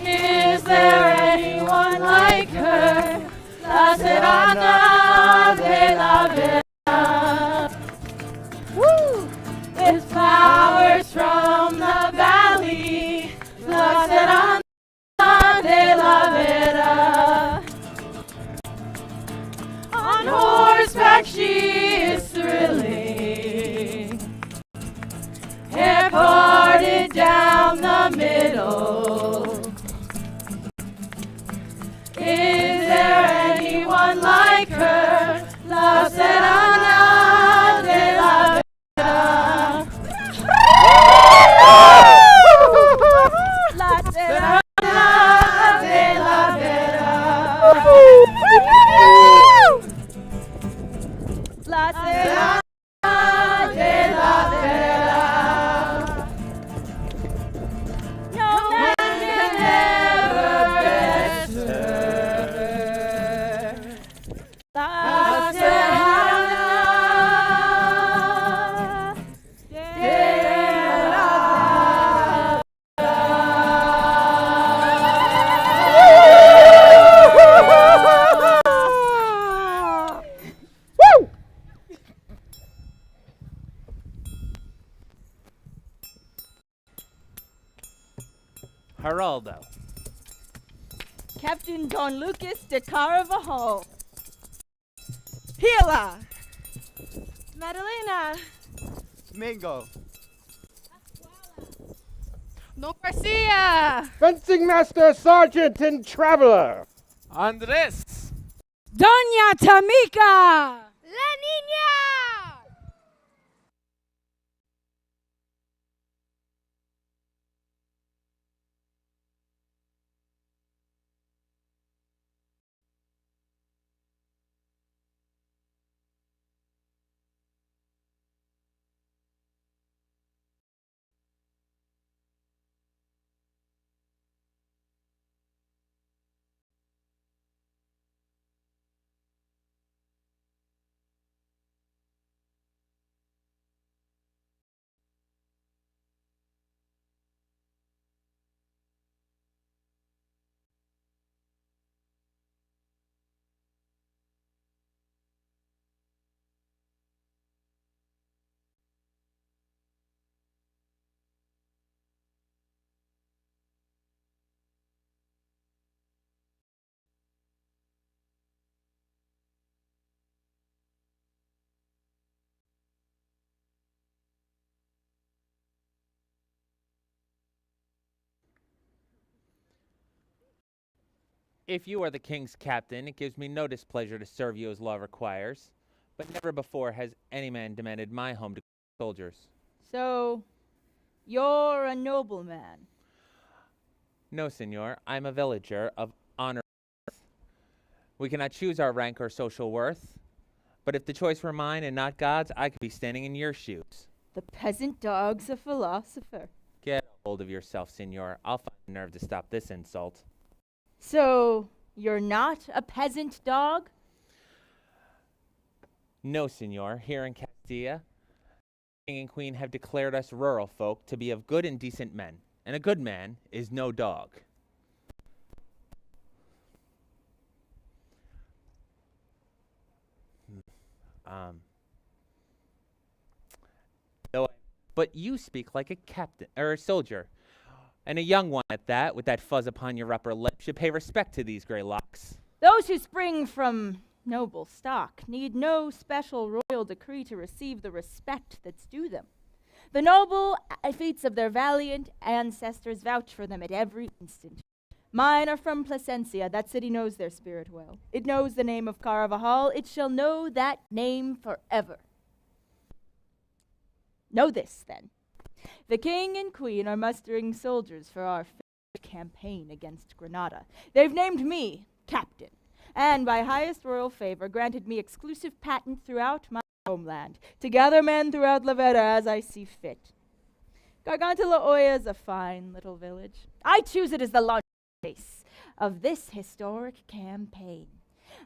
Is there anyone like her? La Serrana de la Vera. Woo! With flowers from the valley. La Serrana de la Vera. On horseback she is thrilling. Hair parted down the middle. Is there anyone like her? La Serrana de la Vera. La Serrana de la Vera. La Serrana de la Vera. No man can ever best her. La Serrana de la Geraldo. Captain Don Lucas de Carvajal. Hila. Madalena. Mingo. No Garcia. Fencing Master, Sergeant, and Traveler. Andres. Doña Tamika. La Niña. If you are the king's captain, it gives me no displeasure to serve you as law requires. But never before has any man demanded my home to soldiers. So, you're a nobleman. No, senor, I'm a villager of honor. We cannot choose our rank or social worth. But if the choice were mine and not God's, I could be standing in your shoes. The peasant dog's a philosopher. Get a hold of yourself, senor. I'll find the nerve to stop this insult. So, you're not a peasant dog? No, senor. Here in Castilla, the king and queen have declared us rural folk to be of good and decent men. And a good man is no dog. But you speak like a captain, or a soldier. And a young one at that, with that fuzz upon your upper lip, should pay respect to these gray locks. Those who spring from noble stock need no special royal decree to receive the respect that's due them. The noble feats of their valiant ancestors vouch for them at every instant. Mine are from Plasencia. That city knows their spirit well. It knows the name of Carvajal. It shall know that name forever. Know this, then. The king and queen are mustering soldiers for our campaign against Granada. They've named me captain, and by highest royal favor granted me exclusive patent throughout my homeland to gather men throughout La Vera as I see fit. Garganta La Olla is a fine little village. I choose it as the launch place of this historic campaign.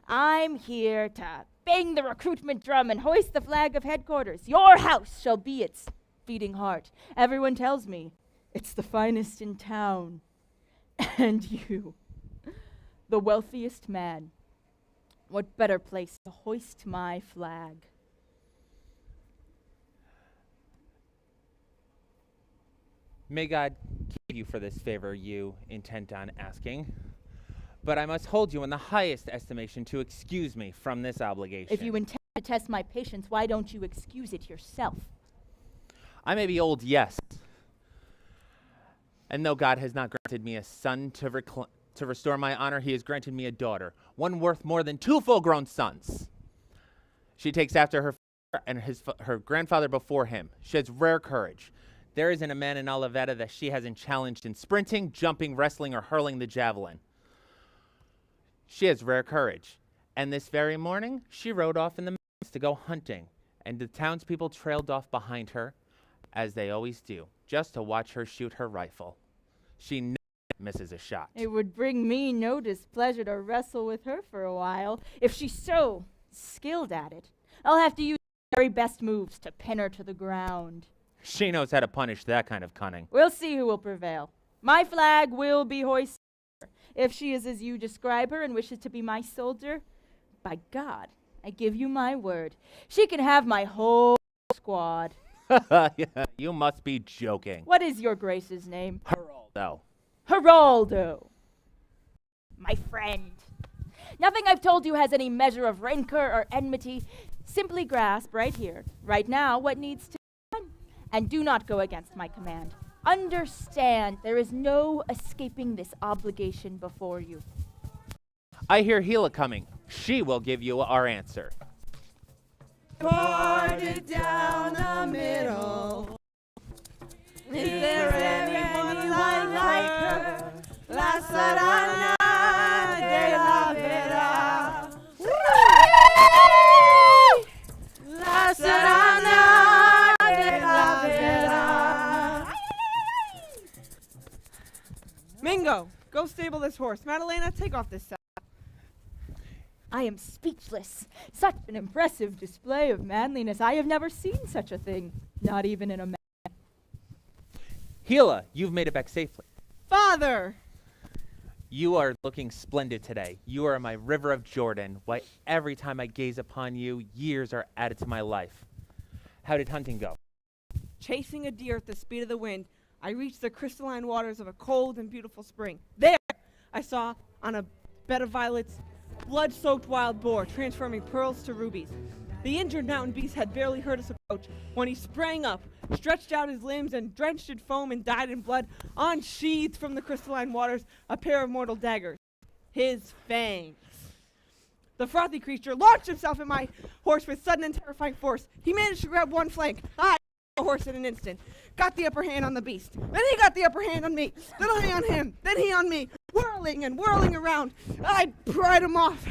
I'm here to bang the recruitment drum and hoist the flag of headquarters. Your house shall be its beating heart. Everyone tells me it's the finest in town. And you, the wealthiest man, what better place to hoist my flag? May God keep you for this favor you intent on asking. But I must hold you in the highest estimation to excuse me from this obligation. If you intend to test my patience, why don't you excuse it yourself? I may be old, yes. And though God has not granted me a son to restore my honor, he has granted me a daughter, one worth more than 2 full-grown sons. She takes after her father and her grandfather before him. She has rare courage. There isn't a man in all of VERA that she hasn't challenged in sprinting, jumping, wrestling, or hurling the javelin. She has rare courage. And this very morning, she rode off in the mountains to go hunting, and the townspeople trailed off behind her, as they always do, just to watch her shoot her rifle. She never misses a shot. It would bring me no displeasure to wrestle with her for a while. If she's so skilled at it, I'll have to use the very best moves to pin her to the ground. She knows how to punish that kind of cunning. We'll see who will prevail. My flag will be hoisted. If she is as you describe her and wishes to be my soldier, by God, I give you my word, she can have my whole squad. Yeah, you must be joking. What is your grace's name? Geraldo. Geraldo. My friend. Nothing I've told you has any measure of rancor or enmity. Simply grasp right here, right now, what needs to be done. And do not go against my command. Understand, there is no escaping this obligation before you. I hear Gila coming. She will give you our answer. Parted down the middle. Is there anyone like her? La SERRANA de la VERA. La SERRANA de la VERA. Mingo, go stable this horse. Madalena, take off this saddle. I am speechless. Such an impressive display of manliness. I have never seen such a thing, not even in a man. Gila, you've made it back safely. Father! You are looking splendid today. You are my river of Jordan. Why, every time I gaze upon you, years are added to my life. How did hunting go? Chasing a deer at the speed of the wind, I reached the crystalline waters of a cold and beautiful spring. There, I saw, on a bed of violets, blood-soaked wild boar transforming pearls to rubies. The injured mountain beast had barely heard us approach when he sprang up, stretched out his limbs, and drenched in foam and dyed in blood, unsheathed from the crystalline waters a pair of mortal daggers, his fangs. The frothy creature launched himself at my horse with sudden and terrifying force. He managed to grab one flank. I the horse in an instant, got the upper hand on the beast. Then he got the upper hand on me. Then I on him. Then he on me, whirling and whirling around. I pried him off,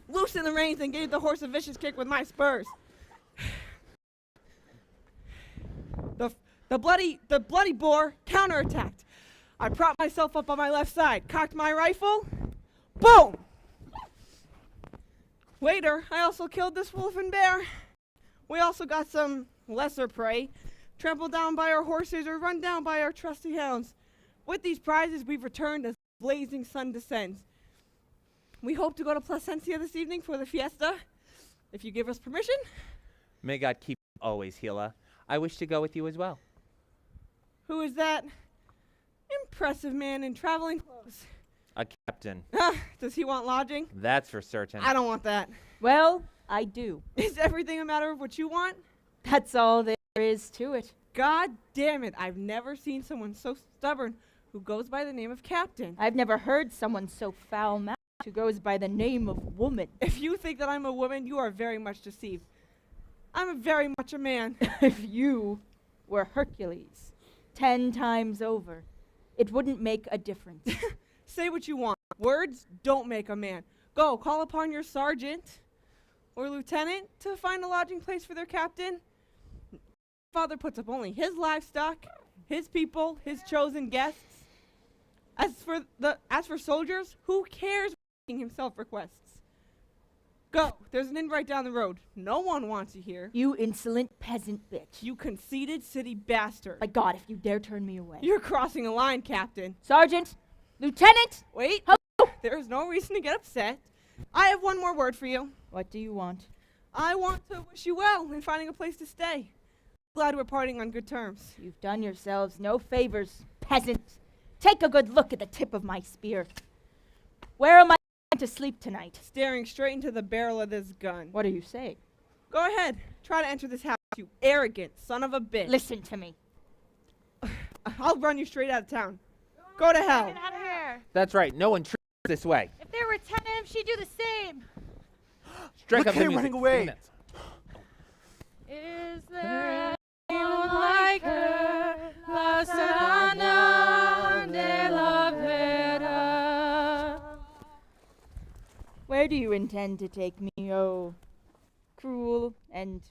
loosened the reins, and gave the horse a vicious kick with my spurs. The bloody boar counterattacked. I propped myself up on my left side, cocked my rifle. Boom! Later, I also killed this wolf and bear. We also got some lesser prey, trampled down by our horses or run down by our trusty hounds. With these prizes, we've returned as the blazing sun descends. We hope to go to Placencia this evening for the fiesta, if you give us permission. May God keep you always, Gila. I wish to go with you as well. Who is that impressive man in traveling clothes? A captain. Does he want lodging? That's for certain. I don't want that. Well, I do. Is everything a matter of what you want? That's all there is to it. God damn it, I've never seen someone so stubborn who goes by the name of Captain. I've never heard someone so foul-mouthed who goes by the name of woman. If you think that I'm a woman, you are very much deceived. I'm very much a man. If you were Hercules 10 times over, it wouldn't make a difference. Say what you want. Words don't make a man. Go, call upon your sergeant or lieutenant to find a lodging place for their captain. Father puts up only his livestock, his people, his chosen guests. As for soldiers, who cares what the king himself requests? Go. There's an inn right down the road. No one wants you here. You insolent peasant bitch. You conceited city bastard. My God, if you dare turn me away. You're crossing a line, Captain. Sergeant! Lieutenant! Wait. Hello? There is no reason to get upset. I have one more word for you. What do you want? I want to wish you well in finding a place to stay. Glad we're parting on good terms. You've done yourselves no favors, peasants. Take a good look at the tip of my spear. Where am I going to sleep tonight? Staring straight into the barrel of this gun. What are you saying? Go ahead. Try to enter this house, you arrogant son of a bitch. Listen to me. I'll run you straight out of town. Go to hell. Get out of here. That's right. No one treats this way. If there were 10 of them, she'd do the same. Strike Look up at the him music. running away. Sing that. Is there anyone like her? La Serrana de la Vera. Where do you intend to take me, oh cruel and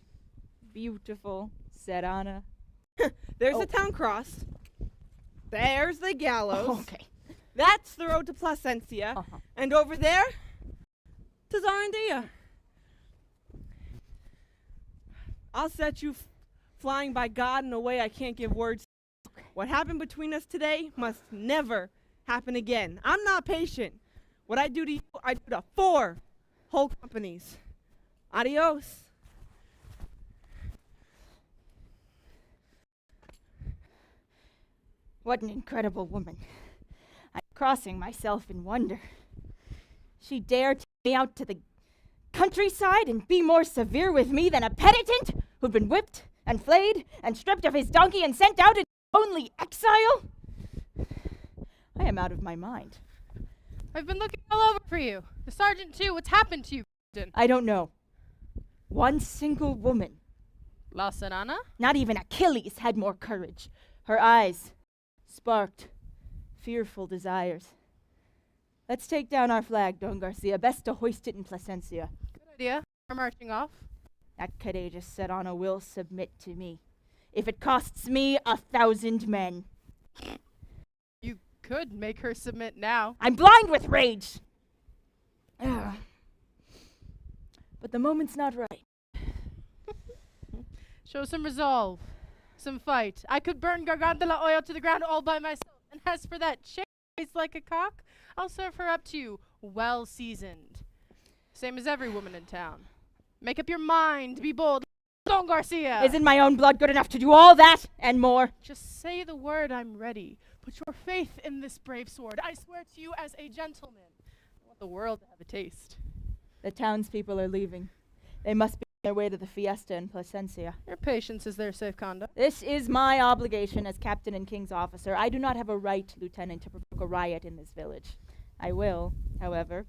beautiful SERRANA? There's the town cross. There's the gallows. Okay. That's the road to Placencia. Uh-huh. And over there, to Zarandia. I'll set you flying by God in a way I can't give words. What happened between us today must never happen again. I'm not patient. What I do to you, I do to 4 whole companies. Adios. What an incredible woman. I'm crossing myself in wonder. She dared take me out to the countryside and be more severe with me than a penitent who'd been whipped and flayed and stripped of his donkey and sent out into lonely exile? I am out of my mind. I've been looking all over for you. The sergeant, too. What's happened to you, Captain? I don't know. One single woman, La Serrana? not even Achilles, had more courage. Her eyes sparked fearful desires. Let's take down our flag, Don Garcia. Best to hoist it in Placencia. Good idea. We're marching off. That courageous Serrana will submit to me, if it costs me 1,000 men. You could make her submit now. I'm blind with rage! Ugh. But the moment's not right. Show some resolve. Some fight. I could burn Garganta Oil to the ground all by myself. And as for that chick who tastes like a cock, I'll serve her up to you, well seasoned. Same as every woman in town. Make up your mind. Be bold. Don Garcia! Isn't my own blood good enough to do all that and more? Just say the word, I'm ready. Put your faith in this brave sword. I swear to you as a gentleman. I want the world to have a taste. The townspeople are leaving. They must be on their way to the fiesta in Placencia. Your patience is their safe conduct. This is my obligation as captain and king's officer. I do not have a right, lieutenant, to provoke a riot in this village. I will, however,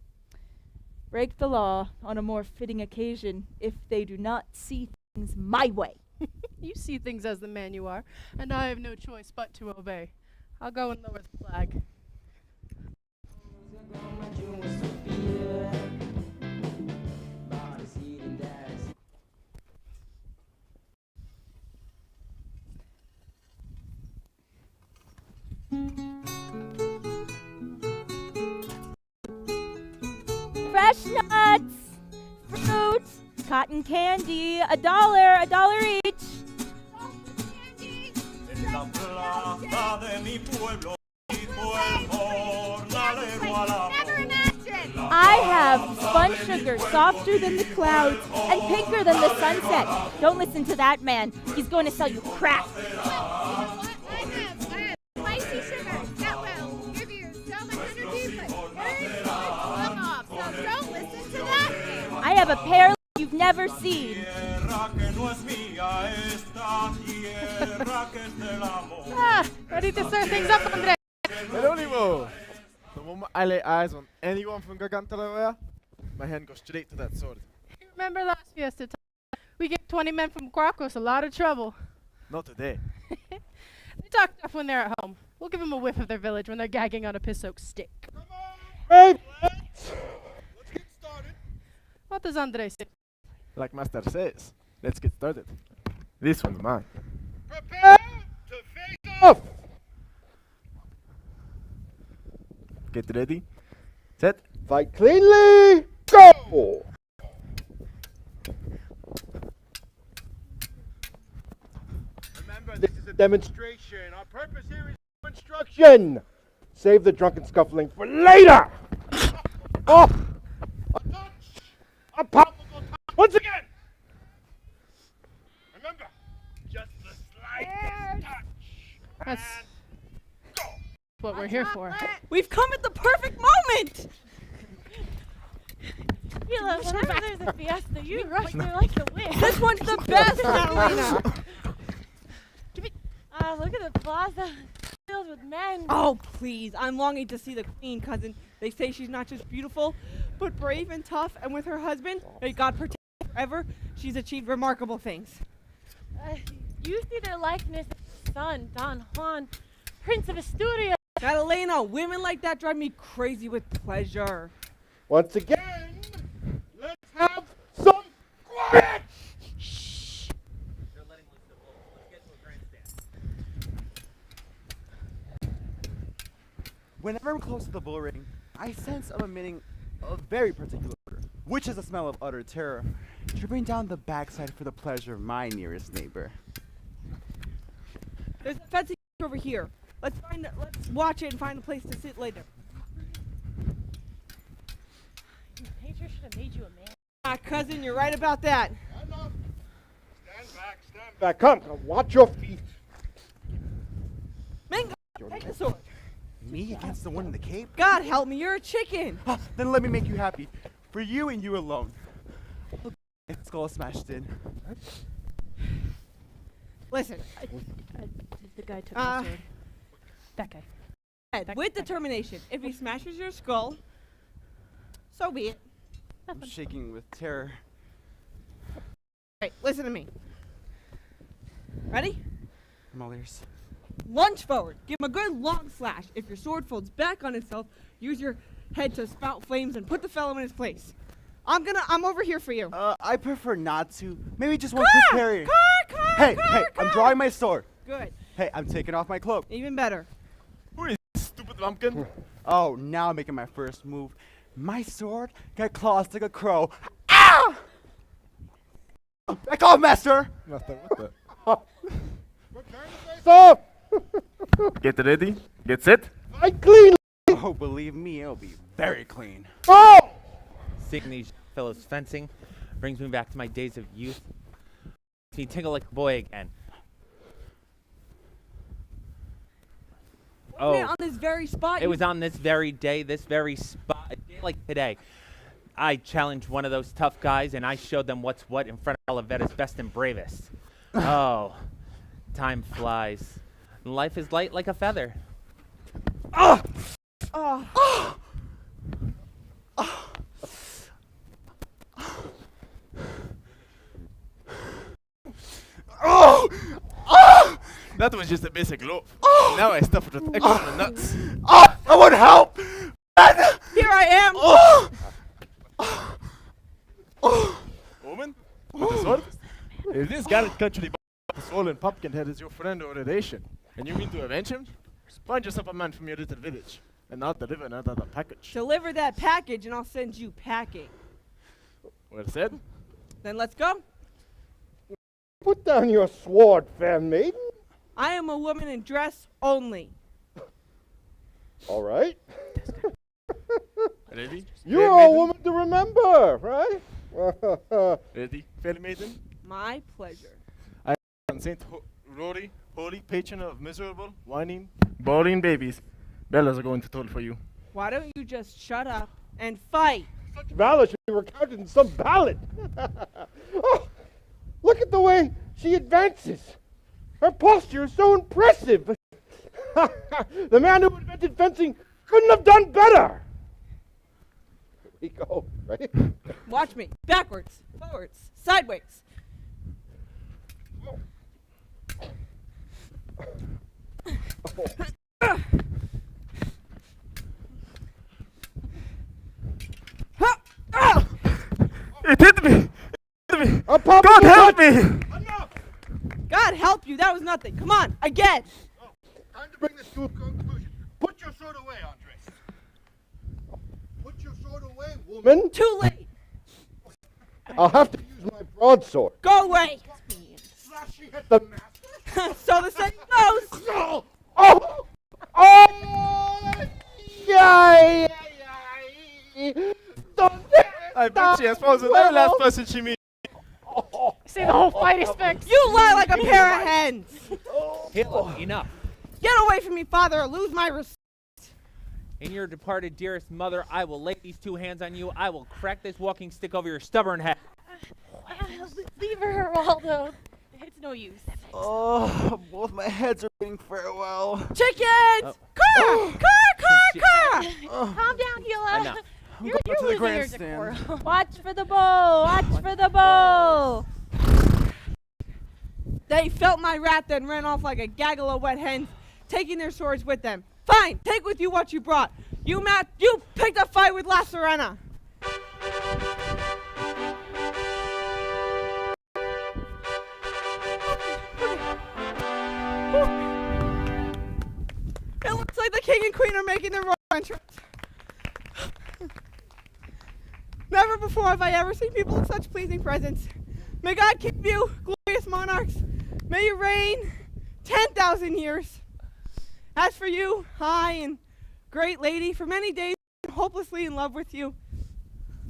break the law on a more fitting occasion if they do not see things my way. You see things as the man you are, and I have no choice but to obey. I'll go and lower the flag. Fresh nuts, fruit, cotton candy, $1 each. En la plaza de mi pueblo, hizo el jornalero al amor. I have spun sugar softer than the clouds and pinker than the sunset. Don't listen to that man. He's going to sell you crap. I have spicy sugar that will give you so much energy, but very long off. So don't listen to that man. I have a pear you've never seen. Tierra que no es mía, esta tierra que es del amor. Ah, ready to stir things up, Andre. Anonimo! The moment I lay eyes on anyone from Garganta, my hand goes straight to that sword. You remember last fiesta time? We gave 20 men from Quacos a lot of trouble. Not today. They talk tough when they're at home. We'll give them a whiff of their village when they're gagging on a piss-soaked stick. Hey, Let's get started. What does Andre say? Like Master says, let's get started. This one's mine. prepare to face off! Get ready. Set. Fight cleanly. Go! Remember, this is a demonstration. Our purpose here is instruction. Save the drunken scuffling for later. Oh! A touch! A powerful touch! Once again! Remember, just the slightest touch. That's And go! what we're here for. We've come at the perfect moment! Whenever there's a fiesta, you rush there like the wind. This one's the best, Catalina! Look at the plaza. Filled with men. Oh, please. I'm longing to see the queen, cousin. They say she's not just beautiful, but brave and tough, and with her husband, may God protect her forever, she's achieved remarkable things. You see their likeness of his son, Don Juan, Prince of Asturias. Catalina, women like that drive me crazy with pleasure. Once again, let's have some quiet! They're letting loose the wolves. Let's get to a grandstand. Whenever I'm close to the bull ring, I sense I'm emitting a very particular odor, which is a smell of utter terror, dripping down the backside for the pleasure of my nearest neighbor. There's a fancy over here. Let's watch it and find a place to sit later. Nature should have made you a man. Ah, cousin, you're right about that. Stand back, stand back. Come, watch your feet. Mango, take the sword. Me against the one in the cape? God help me, you're a chicken. Then let me make you happy. For you and you alone. Look, skull smashed in. Listen, The guy took Uh, the sword. That guy. Ed, with determination, if he smashes your skull, so be it. I'm shaking with terror. Right, listen to me. Ready? I'm all ears. Lunge forward. Give him a good long slash. If your sword folds back on itself, use your head to spout flames and put the fellow in his place. I'm over here for you. I prefer not to. Maybe just one quick parry. Hey, I'm drawing my sword. Good. Hey, I'm taking off my cloak. Even better. Who is this stupid lumpkin? Oh, now I'm making my first move. My sword got claws like a crow. Ah! Back off, master! Nothing. What So, the? Get ready. Get set. fight cleanly. Oh, believe me, it'll be very clean. Oh! Seeing these fellows fencing brings me back to my days of youth. Makes me tingle like a boy again. Man, on this very spot. It was on this very day, this very spot, a day like today. I challenged one of those tough guys, and I showed them what's what in front of Olivetta's best and bravest. Oh, time flies. Life is light like a feather. Oh. Oh! Oh! That was just a basic loaf. Oh! Now I stuff it with extra nuts. Oh, someone help! Here I am. Oh! Woman? With the sword? If this Gallic country swollen pumpkin head is your friend or relation, and you mean to avenge him, find yourself a man from your little village, and not deliver another package. Deliver that package and I'll send you packing. Well said. Then let's go. Put down your sword, fair maiden. I am a woman in dress only. All right. Ready? You're Fair a maiden? woman to remember, right? Ready, fair maiden? My pleasure. And Saint Rory, holy patron of miserable, whining, bawling babies. Bellas are going to toll for you. Why don't you just shut up and fight? Such valor should be recounted in some ballad. Oh, look at the way she advances. Her posture is so impressive. The man who invented fencing couldn't have done better. Here we go. Ready? Watch me. Backwards, forwards, sideways. It hit me! It hit me! A powerful God help touch. me! Enough! God help you. That was nothing. Come on, again. Time to bring this to a conclusion. Put your sword away, Andres. away, woman. Too late. I'll have to use my broadsword. Go away. Slashing at the master. So the saying goes. Oh! Oh! Oh! Yay! I bet she has supposed the last person she meets. See, the whole fight is fixed. You lie like a pair of hens. Hitler, enough. Get away from me, father, or lose my respect. In your departed dearest mother, I will lay these two hands on you. I will crack this walking stick over your stubborn head. Leave her, Waldo. It's no use. Oh, both my heads are bidding farewell. Chickens! Car! Calm down, Hila. Enough. You're to the losing your grandstand. decorum. Watch for the bull! Watch for the bull! They felt my wrath and ran off like a gaggle of wet hens, taking their swords with them. Fine, take with you what you brought. You picked a fight with La SERRANA. It looks like the king and queen are making their royal entrance. Never before have I ever seen people in such pleasing presence. May God keep you, glorious monarchs. May you reign 10,000 years. As for you, high and great lady, for many days I'm hopelessly in love with you.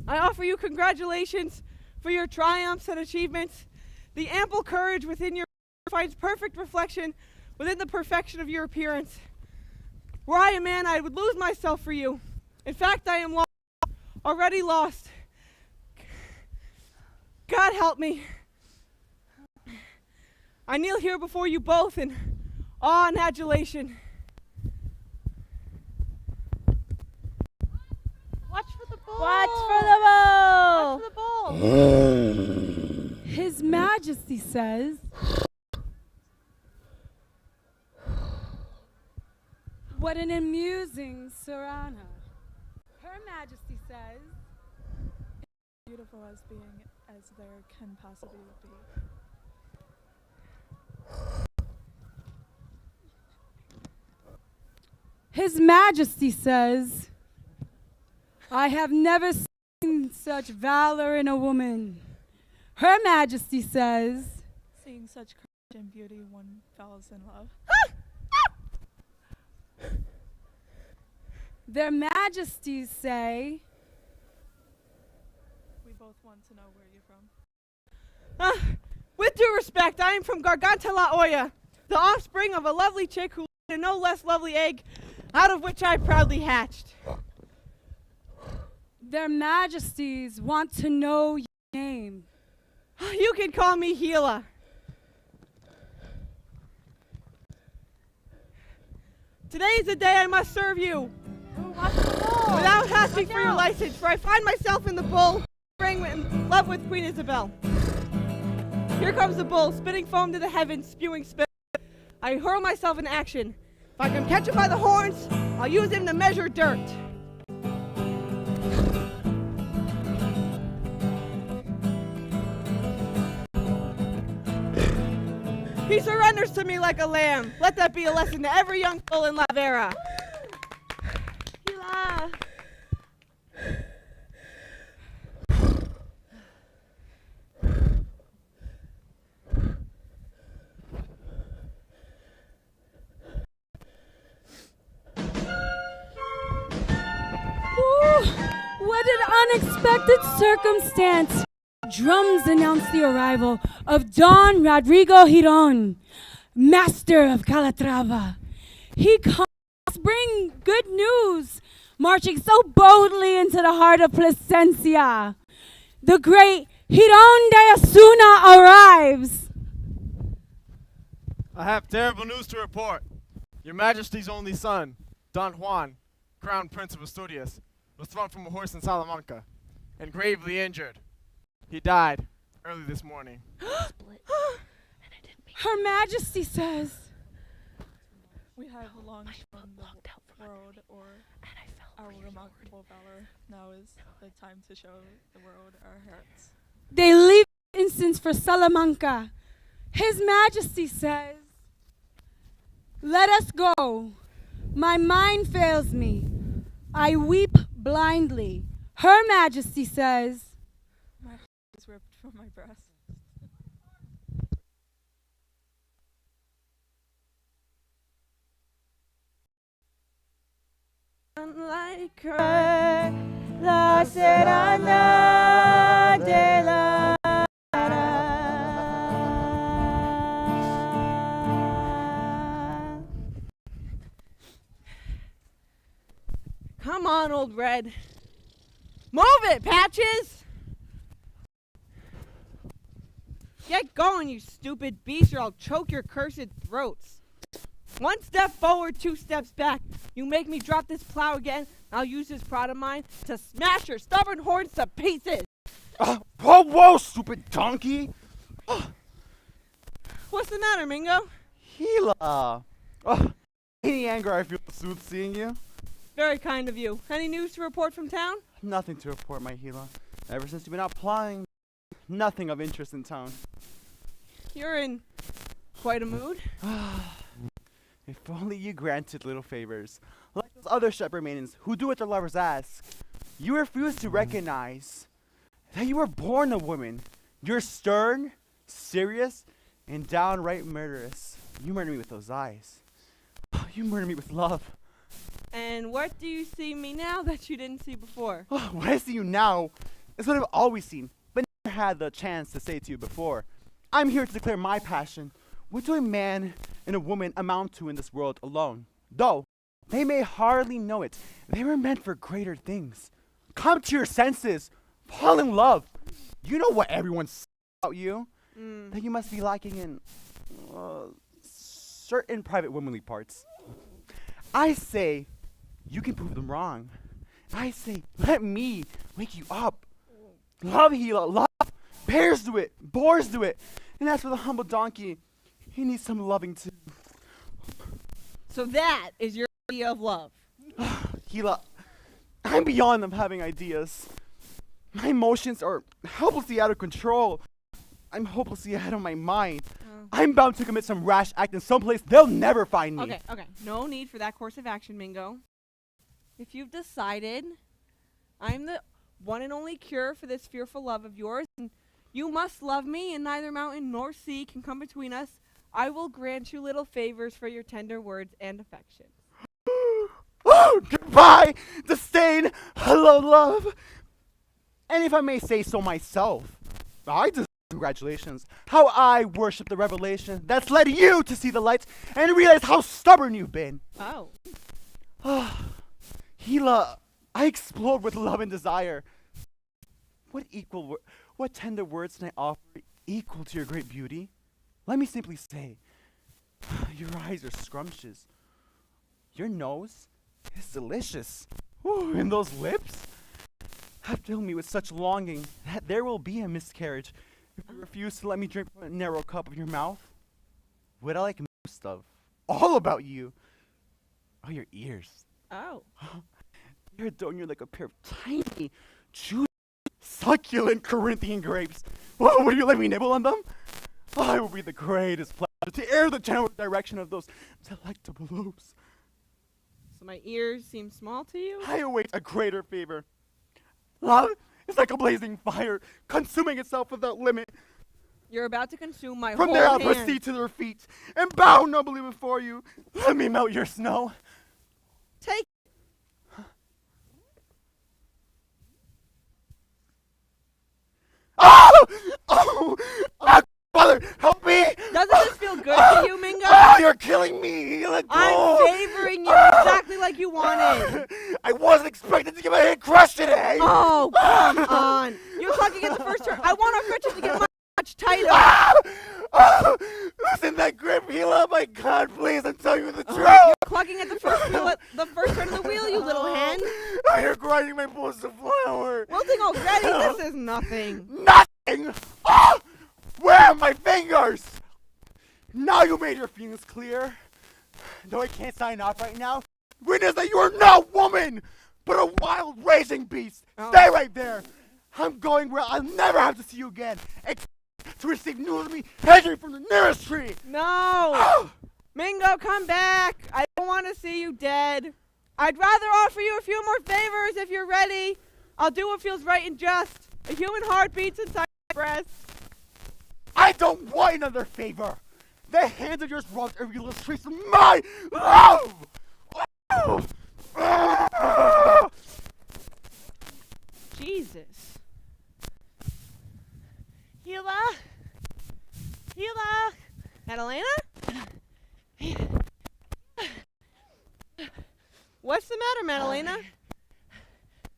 I offer you congratulations for your triumphs and achievements. The ample courage within your finds perfect reflection within the perfection of your appearance. Were I a man, I would lose myself for you. In fact, I am lost, already lost. God help me. I kneel here before you both in awe and adulation. Watch for the bull. Watch for the bull! Watch for the bull. His Majesty says, what an amusing SERRANA. Her Majesty says, beautiful as being as there can possibly be. His Majesty says, I have never seen such valor in a woman. Her Majesty says, Seeing such courage and beauty, one falls in love. their Majesties say, We both want to know where you're from. With due respect, I am from Garganta La Olla, the offspring of a lovely chick who laid a no less lovely egg, out of which I proudly hatched. their Majesties want to know your name. You can call me Gila. Today is the day I must serve you. Without asking for your license, for I find myself in the bull, ring in love with Queen Isabel. Here comes the bull, spitting foam to the heavens, spewing spit. I hurl myself in action. If I can catch him by the horns, I'll use him to measure dirt. He surrenders to me like a lamb. Let that be a lesson to every young bull in La VERA. Hila. What an unexpected circumstance! Drums announce the arrival of Don Rodrigo Giron, master of Calatrava. He comes to bring good news, marching so boldly into the heart of Plasencia. The great Giron de Osuna arrives. I have terrible news to report. Your Majesty's only son, Don Juan, Crown Prince of Asturias, was thrown from a horse in Salamanca and gravely injured. He died early this morning. Her Majesty says, We have long shown the world our remarkable valor. Now is the time to show the world our hearts. they leave instance for Salamanca. His Majesty says, let us go. My mind fails me. I weep blindly. Her Majesty says, My heart is ripped from my breast. Unlike her, la serrana de la Come on, old Red. Move it, Patches! Get going, you stupid beast, or I'll choke your cursed throats. 1 step forward, 2 steps back. You make me drop this plow again, I'll use this prod of mine to smash your stubborn horns to pieces. Whoa, stupid donkey! What's the matter, Mingo? Gila! Any anger I feel soothed seeing you? Very kind of you. Any news to report from town? Nothing to report, my Gila. Ever since you've been out plying, nothing of interest in town. You're in quite a mood. If only you granted little favors, like those other shepherd maidens who do what their lovers ask. You refuse to recognize that you were born a woman. You're stern, serious, and downright murderous. You murder me with those eyes. You murder me with love. And what do you see me now that you didn't see before? What I see you now is what I've always seen, but never had the chance to say to you before. I'm here to declare my passion. What do a man and a woman amount to in this world alone? Though they may hardly know it, they were meant for greater things. Come to your senses. Fall in love. You know what everyone says about you? That you must be lacking in certain private womanly parts. I say you can prove them wrong. I say let me wake you up. Love, Gila, love. Bears do it. Boars do it. And as for the humble donkey, he needs some loving too. So that is your idea of love. Gila, I'm beyond them having ideas. My emotions are helplessly out of control. I'm hopelessly ahead of my mind. I'm bound to commit some rash act in some place they'll never find me. Okay. No need for that course of action, Mingo. If you've decided I'm the one and only cure for this fearful love of yours, and you must love me, and neither mountain nor sea can come between us, I will grant you little favors for your tender words and affection. Oh, goodbye, disdain, hello, love. And if I may say so myself, I deserve congratulations. How I worship the revelation that's led you to see the light and realize how stubborn you've been. Oh. Gila, I explode with love and desire. What tender words can I offer equal to your great beauty? Let me simply say, your eyes are scrumptious. Your nose is delicious. Ooh, and those lips have filled me with such longing that there will be a miscarriage if you refuse to let me drink from a narrow cup of your mouth. What I like most of, all about you, are your ears. Oh. You're like a pair of tiny, juicy, succulent Corinthian grapes. Whoa, would you let me nibble on them? Oh, it would be the greatest pleasure to air the general direction of those delectable loops. So my ears seem small to you? I await a greater favor. Love is like a blazing fire, consuming itself without limit. You're about to consume my From whole there I'll hand. proceed to their feet and bow nobly before you. Let me melt your snow. Take. Oh, Father, help me! Doesn't this feel good to you, Mingo? Oh, you're killing me! Let go! I'm favoring you exactly like you wanted. I wasn't expecting to get my head crushed today! Oh, come on. You're clucking at the first turn. I want our crutches to get much tighter. Oh, loosen that grip, Gila. My God, please, I'm telling you the truth! You're clucking at the first turn of the wheel, you little hen. Oh, you're grinding my balls of flour. Wilting already? This is nothing. Nothing! Oh! Where are my fingers? Now you made your feelings clear. Though I can't sign off right now, witness that you are not woman, but a wild raging beast. Stay right there. I'm going where I'll never have to see you again, except to receive news of me hanging from the nearest tree. No! Mingo, come back. I don't want to see you dead. I'd rather offer you a few more favors if you're ready. I'll do what feels right and just. A human heart beats inside my breast. I don't want another favor. The hands of yours robbed every little trace of my love. Jesus. Hila? Madalena? What's the matter, Madalena?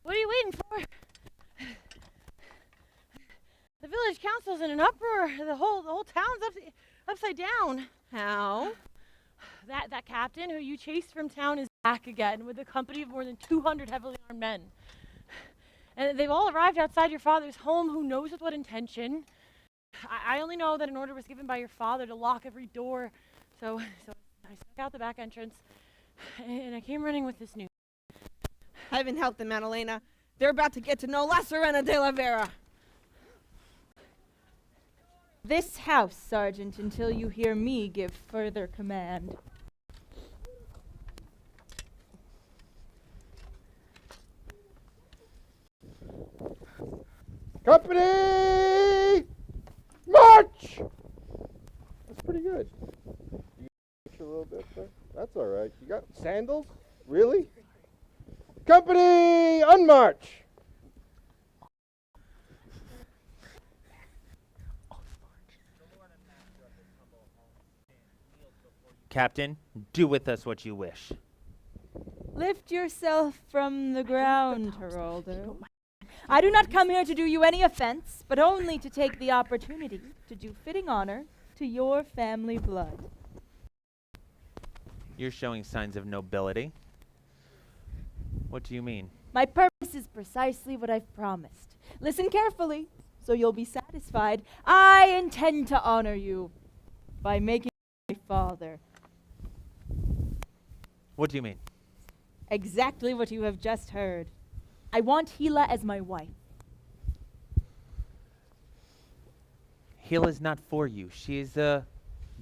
What are you waiting for? The village council's in an uproar. The whole town's upside down. How? That captain who you chased from town is back again with a company of more than 200 heavily armed men. And they've all arrived outside your father's home. Who knows with what intention? I only know that an order was given by your father to lock every door. So I snuck out the back entrance and I came running with this news. Heaven help them, Madalena. They're about to get to know La SERRANA de la VERA. This house, Sergeant, until you hear me give further command. Company! March! That's pretty good. You got a little bit there? That's all right. You got sandals? Really? Company, unmarch! Captain, do with us what you wish. Lift yourself from the ground, Geraldo. I do not come here to do you any offense, but only to take the opportunity to do fitting honor to your family blood. You're showing signs of nobility. What do you mean? My purpose is precisely what I've promised. Listen carefully, so you'll be satisfied. I intend to honor you by making you my father. What do you mean? Exactly what you have just heard. I want Hila as my wife. Hila's not for you. She's a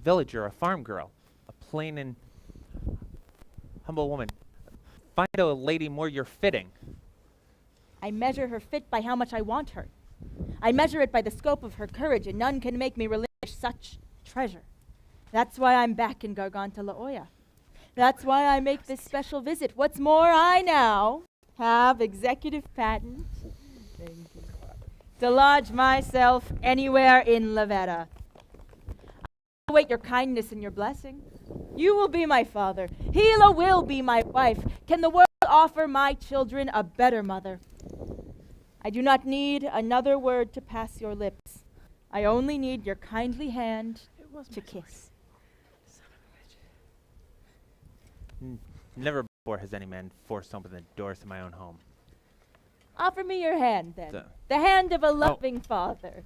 villager, a farm girl, a plain and humble woman. Find a lady more you're fitting. I measure her fit by how much I want her. I measure it by the scope of her courage, and none can make me relinquish such treasure. That's why I'm back in Garganta La Olla. That's why I make this special visit. What's more, I now have executive patent to lodge myself anywhere in La VERA. I await your kindness and your blessing. You will be my father. Hila will be my wife. Can the world offer my children a better mother? I do not need another word to pass your lips. I only need your kindly hand to kiss. Never before has any man forced open the doors to my own home. Offer me your hand, then. The hand of a loving father.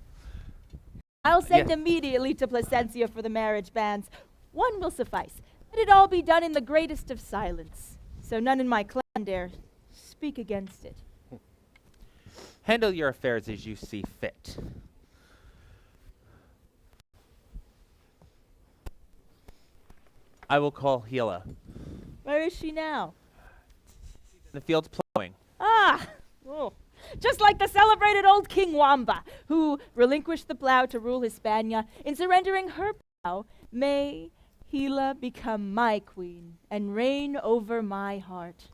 I'll send immediately to Placencia for the marriage banns. One will suffice. Let it all be done in the greatest of silence, so none in my clan dare speak against it. Handle your affairs as you see fit. I will call Hila. Where is she now? In the fields plowing. Ah! Oh. Just like the celebrated old King Wamba, who relinquished the plow to rule Hispania. In surrendering her plow, may Hila become my queen and reign over my heart.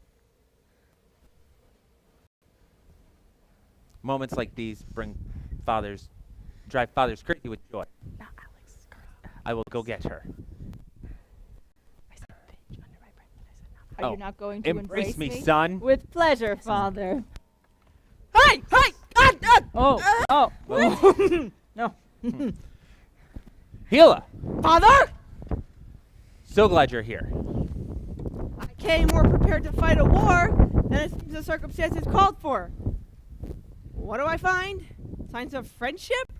Moments like these drive fathers crazy with joy. I will go get her. Are you not going to embrace me, son? With pleasure, father. Hey! Oh. No. Hila! Father? So glad you're here. I came more prepared to fight a war than the circumstances called for. What do I find? Signs of friendship?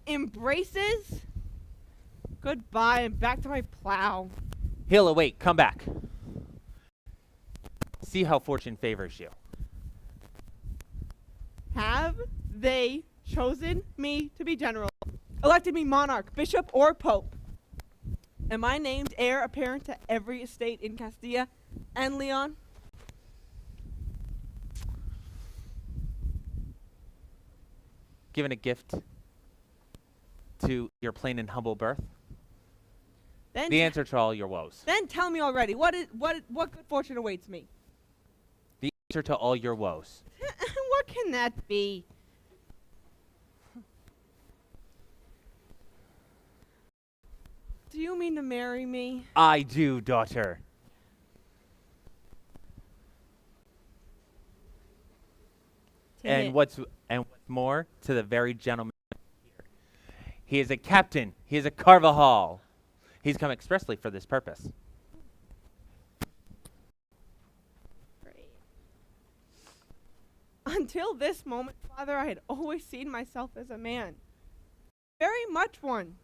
Embraces? Goodbye and back to my plow. Hila, wait, come back. See how fortune favors you. Have they chosen me to be general, elected me monarch, bishop, or pope? Am I named heir apparent to every estate in Castilla and Leon? given a gift to your plain and humble birth? Then The answer to all your woes. Then tell me already. What good fortune awaits me? The answer to all your woes. What can that be? Do you mean to marry me? I do, daughter. And what's more, to the very gentleman here. He is a captain. He is a Carvajal. He's come expressly for this purpose. Until this moment, Father, I had always seen myself as a man. Very much one.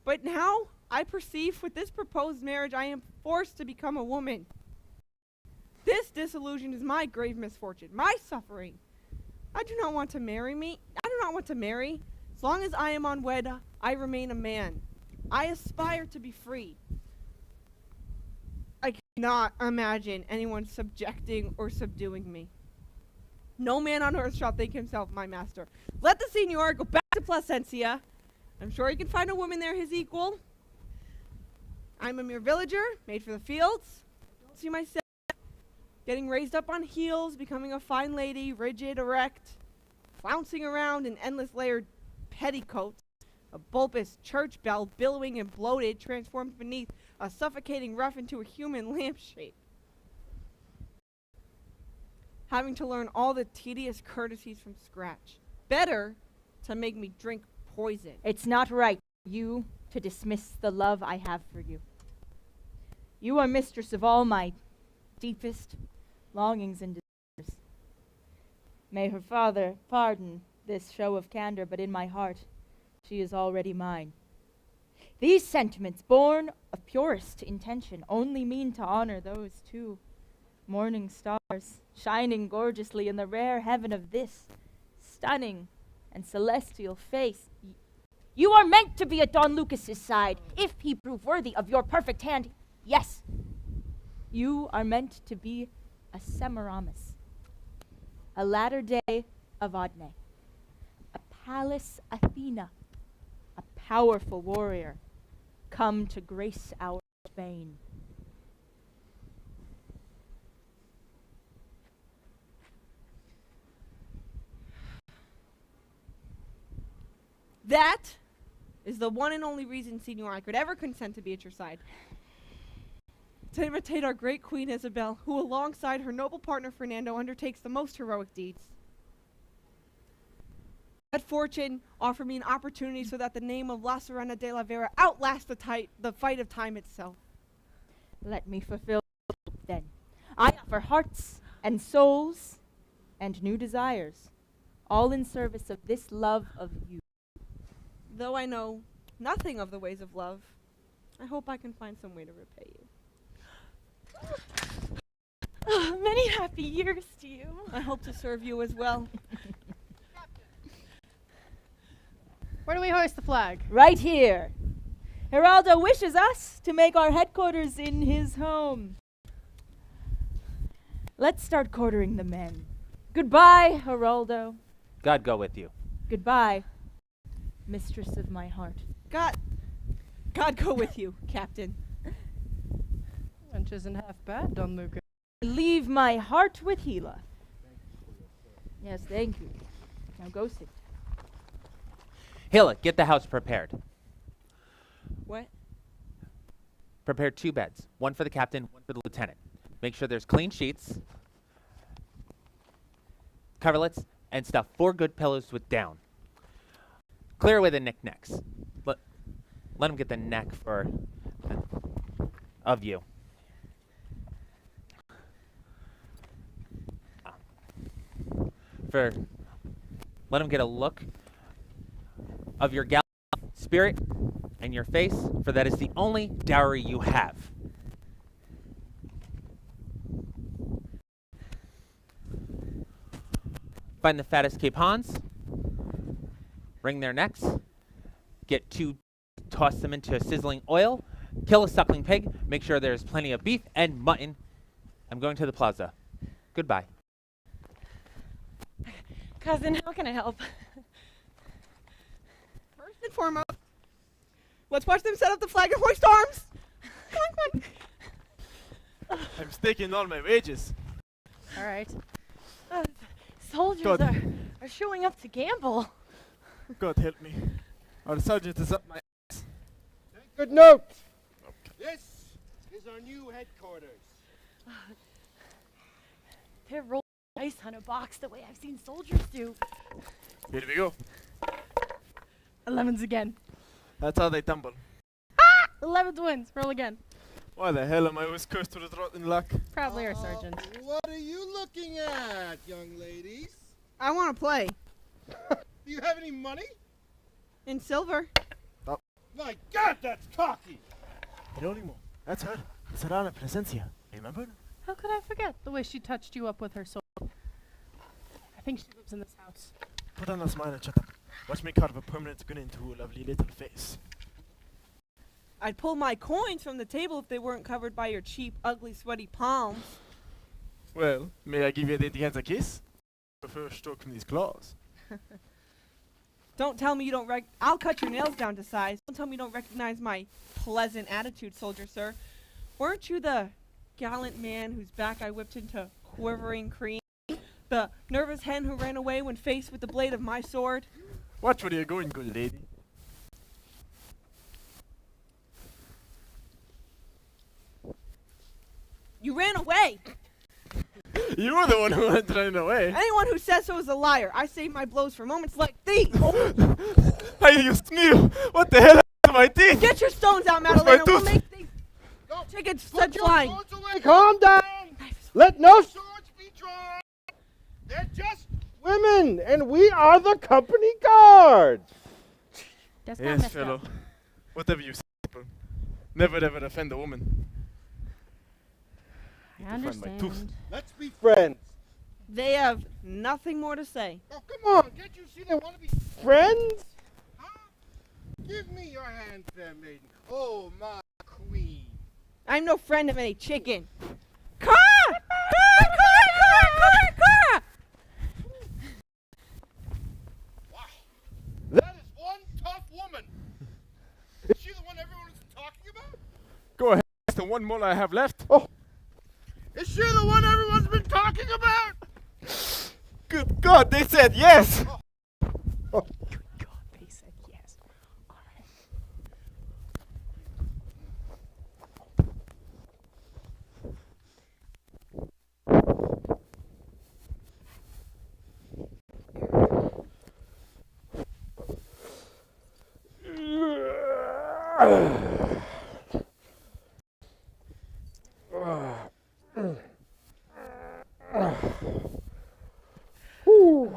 But now I perceive with this proposed marriage I am forced to become a woman. This disillusion is my grave misfortune, my suffering. I do not want to marry me. I do not want to marry. As long as I am unwed, I remain a man. I aspire to be free. I cannot imagine anyone subjecting or subduing me. No man on earth shall think himself my master. Let the Signor go back to Plasencia. I'm sure he can find a woman there his equal. I'm a mere villager, made for the fields. Don't see myself getting raised up on heels, becoming a fine lady, rigid, erect, flouncing around in endless layered petticoats, a bulbous church bell billowing and bloated, transformed beneath a suffocating rough into a human lampshade. Having to learn all the tedious courtesies from scratch. Better to make me drink poison. It's not right for you to dismiss the love I have for you. You are mistress of all my deepest longings and desires. May her father pardon this show of candor, but in my heart, she is already mine. These sentiments, born of purest intention, only mean to honor those two morning stars shining gorgeously in the rare heaven of this stunning and celestial face. You are meant to be at Don Lucas's side, if he prove worthy of your perfect hand. Yes, you are meant to be a Semiramis, a latter day of Adne, a Pallas Athena, a powerful warrior, come to grace our Spain. That is the one and only reason, Signor, I could ever consent to be at your side. To imitate our great Queen Isabel, who alongside her noble partner Fernando undertakes the most heroic deeds. Let fortune offer me an opportunity so that the name of La SERRANA de la VERA outlasts the fight of time itself. Let me fulfill then. I offer hearts and souls and new desires, all in service of this love of you. Though I know nothing of the ways of love, I hope I can find some way to repay you. Many happy years to you. I hope to serve you as well. Where do we hoist the flag? Right here. Geraldo wishes us to make our headquarters in his home. Let's start quartering the men. Goodbye, Geraldo. God go with you. Goodbye, mistress of my heart. God go with you, Captain. Which isn't half bad, Don Lucas. Leave my heart with Gila. Yes, thank you. Now go sit. Hilla, get the house prepared. What? Prepare 2 beds, one for the captain, one for the lieutenant. Make sure there's clean sheets, coverlets, and stuff 4 good pillows with down. Clear away the knickknacks. Let him get the neck of you. Let him get a look of your gallant spirit and your face, for that is the only dowry you have. Find the fattest capons, wring their necks, get 2, toss them into a sizzling oil, kill a suckling pig, make sure there's plenty of beef and mutton. I'm going to the plaza. Goodbye. cousin. How can I help? First and foremost, let's watch them set up the flag and hoist arms. Come on, come on. I'm staking all my wages. All right. Soldiers God. are showing up to gamble. God help me. Our sergeant is up my ass. Take good note. This is our new headquarters. They're rolling dice on a box the way I've seen soldiers do. Here we go. 11s again. That's how they tumble. 11th wins. Roll again. Why the hell am I always cursed with rotten luck? Probably our sergeant. What are you looking at, young ladies? I want to play. Do you have any money? In silver. My God, that's cocky! Jerónimo, that's her. Serrana Presencia. Remember? How could I forget the way she touched you up with her sword? I think she lives in this house. Put on a smile and shut up. Watch me carve a permanent grin into a lovely little face. I'd pull my coins from the table if they weren't covered by your cheap, ugly, sweaty palms. Well, may I give your dainty hands a kiss? Prefer a stroke from these claws. Don't tell me you don't I'll cut your nails down to size. Don't tell me you don't recognize my pleasant attitude, soldier sir. Weren't you the gallant man whose back I whipped into quivering cream? The nervous hen who ran away when faced with the blade of my sword? Watch where you're going, good lady. You ran away! You were the one who went running away. Anyone who says so is a liar. I save my blows for moments like these. Ay, Dios mío! What the hell happened to my teeth? Get your stones out, Madalena. We'll make these chickens start flying. Calm down! Let no swords be drawn! They're just women, and we are the company guards! That's not Yes, messed fellow. up. Whatever you say, people. Never ever offend a woman. I to find my tooth. understand. Let's be friends. They have nothing more to say. Oh, come on, can't you see they want to be friends? Huh? Give me your hand, fair maiden. Oh, my queen. I'm no friend of any chicken. Wow. That is one tough woman. Is she the one everyone is talking about? Go ahead. That's the one mole I have left. Oh. Is she the one everyone's been talking about? Good God, they said yes! Oh. Good God, they said yes. All right. Whew.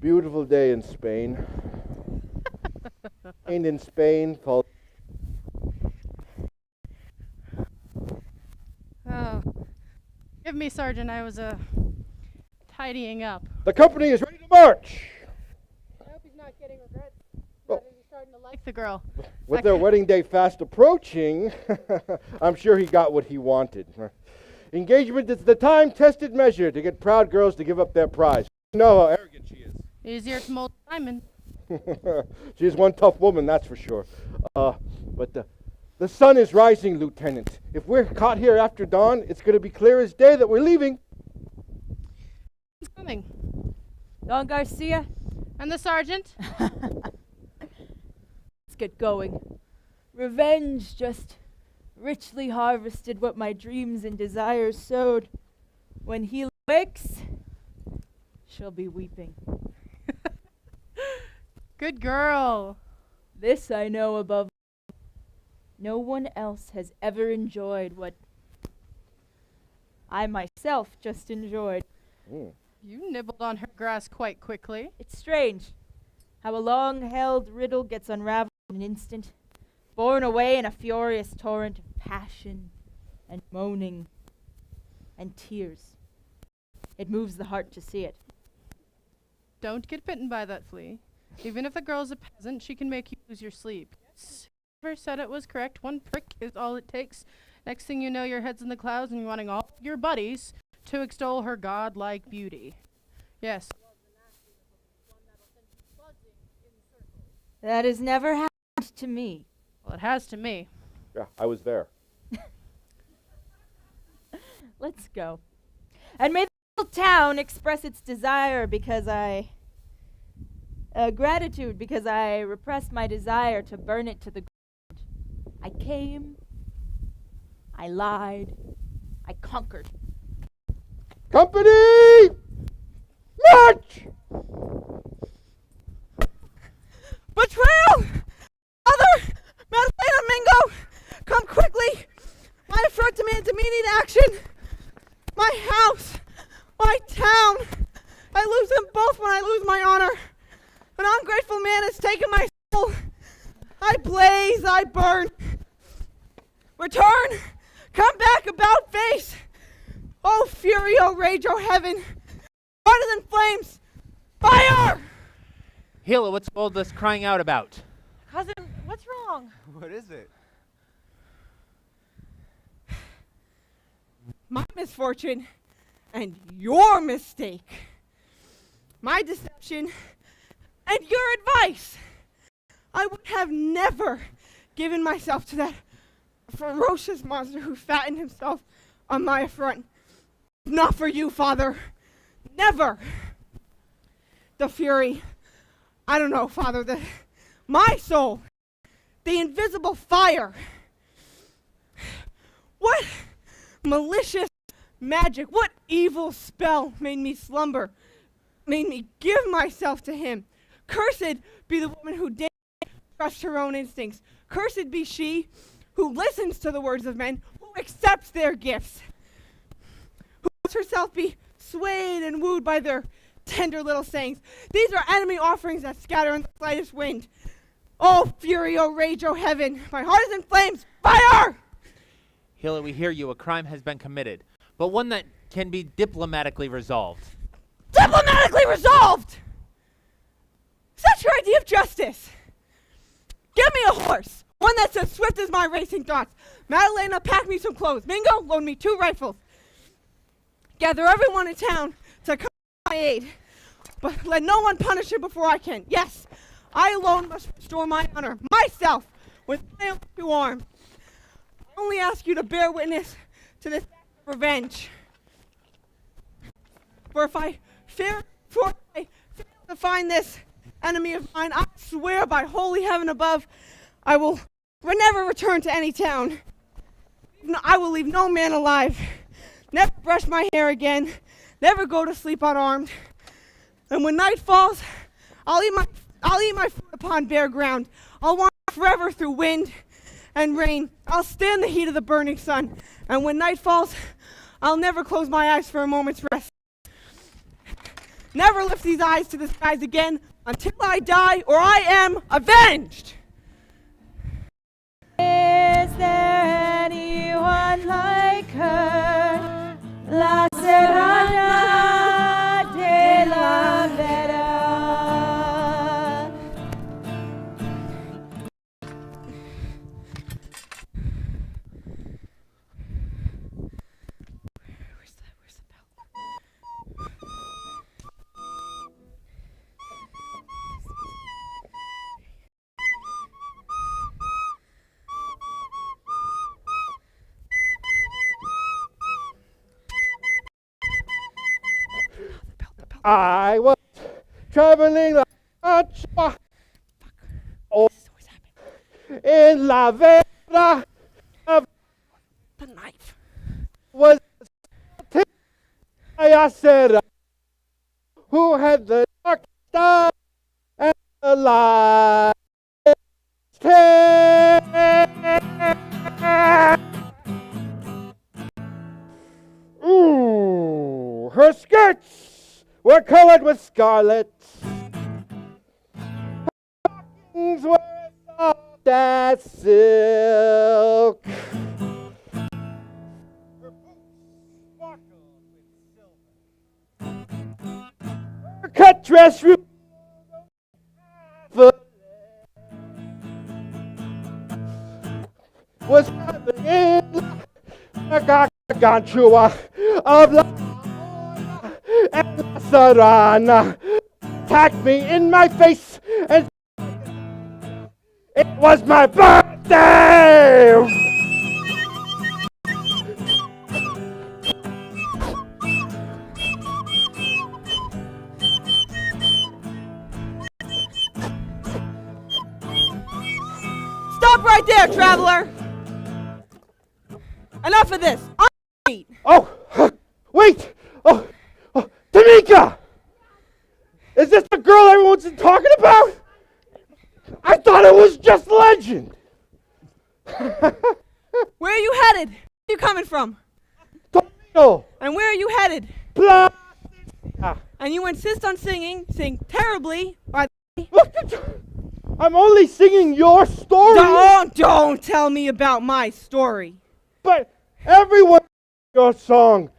Beautiful day in Spain. And in Spain, Paul. Oh. Give me, Sergeant. I was tidying up. The company is ready to march. I hope he's not getting regrets. Oh. He's starting to like the girl. With their wedding day fast approaching, I'm sure he got what he wanted. Engagement is the time-tested measure to get proud girls to give up their prize. You know how arrogant she is. Easier to mold Simon. She's one tough woman, that's for sure. But the sun is rising, Lieutenant. If we're caught here after dawn, it's going to be clear as day that we're leaving. Who's coming? Don Garcia? And the sergeant? Let's get going. Revenge just richly harvested what my dreams and desires sowed. When he wakes, she'll be weeping. Good girl. This I know above. No one else has ever enjoyed what I myself just enjoyed. You nibbled on her grass quite quickly. It's strange how a long-held riddle gets unraveled in an instant, borne away in a furious torrent of passion and moaning and tears. It moves the heart to see it. Don't get bitten by that flea. Even if the girl's a peasant, she can make you lose your sleep. Whoever said it was correct. One prick is all it takes. Next thing you know, your head's in the clouds and you're wanting all your buddies to extol her godlike beauty. Yes. That has never happened to me. Well, it has to me. Yeah, I was there. Let's go. And may the whole town express its desire because gratitude because I repressed my desire to burn it to the ground. I came, I lied, I conquered. Company! March! Betrayal! Mother! Madalena Mingo! Come quickly! My effort demands immediate action! My house! My town! I lose them both when I lose my honor! An ungrateful man has taken my soul! I blaze, I burn! Return! Come back about face! Oh fury, oh rage, oh heaven! Harder than flames! Fire! Hila, what's all this crying out about? Cousin, what's wrong? What is it? My misfortune and your mistake. My deception and your advice. I would have never given myself to that ferocious monster who fattened himself on my affront. Not for you, Father. Never. The fury. I don't know, Father. My soul. The invisible fire. What malicious magic, what evil spell made me slumber, made me give myself to him. Cursed be the woman who dares trust her own instincts. Cursed be she who listens to the words of men, who accepts their gifts, who lets herself be swayed and wooed by their tender little sayings. These are enemy offerings that scatter in the slightest wind. Oh fury, oh rage, oh heaven, my heart is in flames, fire! Hila, we hear you. A crime has been committed, but one that can be diplomatically resolved. Diplomatically resolved! Is that your idea of justice? Give me a horse, one that's as swift as my racing thoughts. Madalena, pack me some clothes. Mingo, loan me 2 rifles. Gather everyone in town to come to my aid, but let no one punish him before I can. Yes, I alone must restore my honor, myself, with my own 2 arms. I only ask you to bear witness to this act of revenge. For if I fail to find this enemy of mine, I swear by holy heaven above, I will never return to any town. I will leave no man alive. Never brush my hair again. Never go to sleep unarmed. And when night falls, I'll eat my food upon bare ground. I'll wander forever through wind and rain. I'll stand the heat of the burning sun. And when night falls, I'll never close my eyes for a moment's rest. Never lift these eyes to the skies again until I die or I am avenged. Is there anyone like her? La Serrana de la Vera. Where's the bell? I was traveling like a chua. Oh, in La Vera. The knife. Was Serrana, who had the dark star and the light. Ooh, her skirts were colored with scarlet. Her stockings were soft as silk. Her boots sparkled with silver. Her cut dress was happening in the gargantua of love. and SERRANA attacked me in my face, and it was my birthday! Stop right there, traveler! Enough of this. On your feet. Oh, wait! Oh, Tamika! Is this the girl everyone's been talking about? I thought it was just legend! Where are you headed? Where are you coming from? Toledo! And where are you headed? Blah! And you insist on sing terribly. I'm only singing your story! Don't tell me about my story. But everyone your song.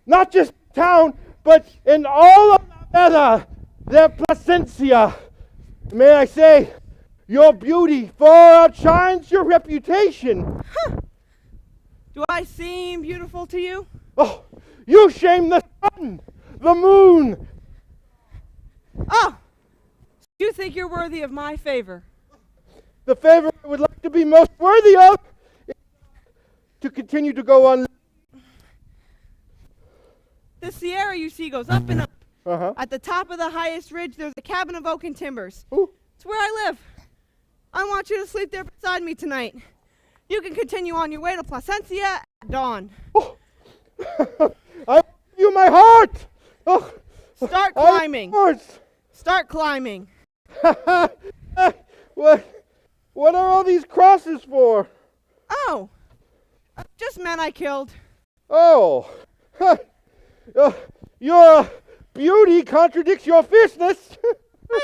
Not just town, but in all of VERA, their Placencia. May I say, your beauty far outshines your reputation. Huh. Do I seem beautiful to you? Oh, you shame the sun, the moon. Oh, you think you're worthy of my favor? The favor I would like to be most worthy of is to continue to go on. The Sierra you see goes up and up. Uh-huh. At the top of the highest ridge, there's a cabin of oak and timbers. Ooh. It's where I live. I want you to sleep there beside me tonight. You can continue on your way to Placencia at dawn. Oh. I give you my heart. Oh. Start climbing. Start climbing. What are all these crosses for? Oh, just men I killed. Oh. Your beauty contradicts your fierceness. I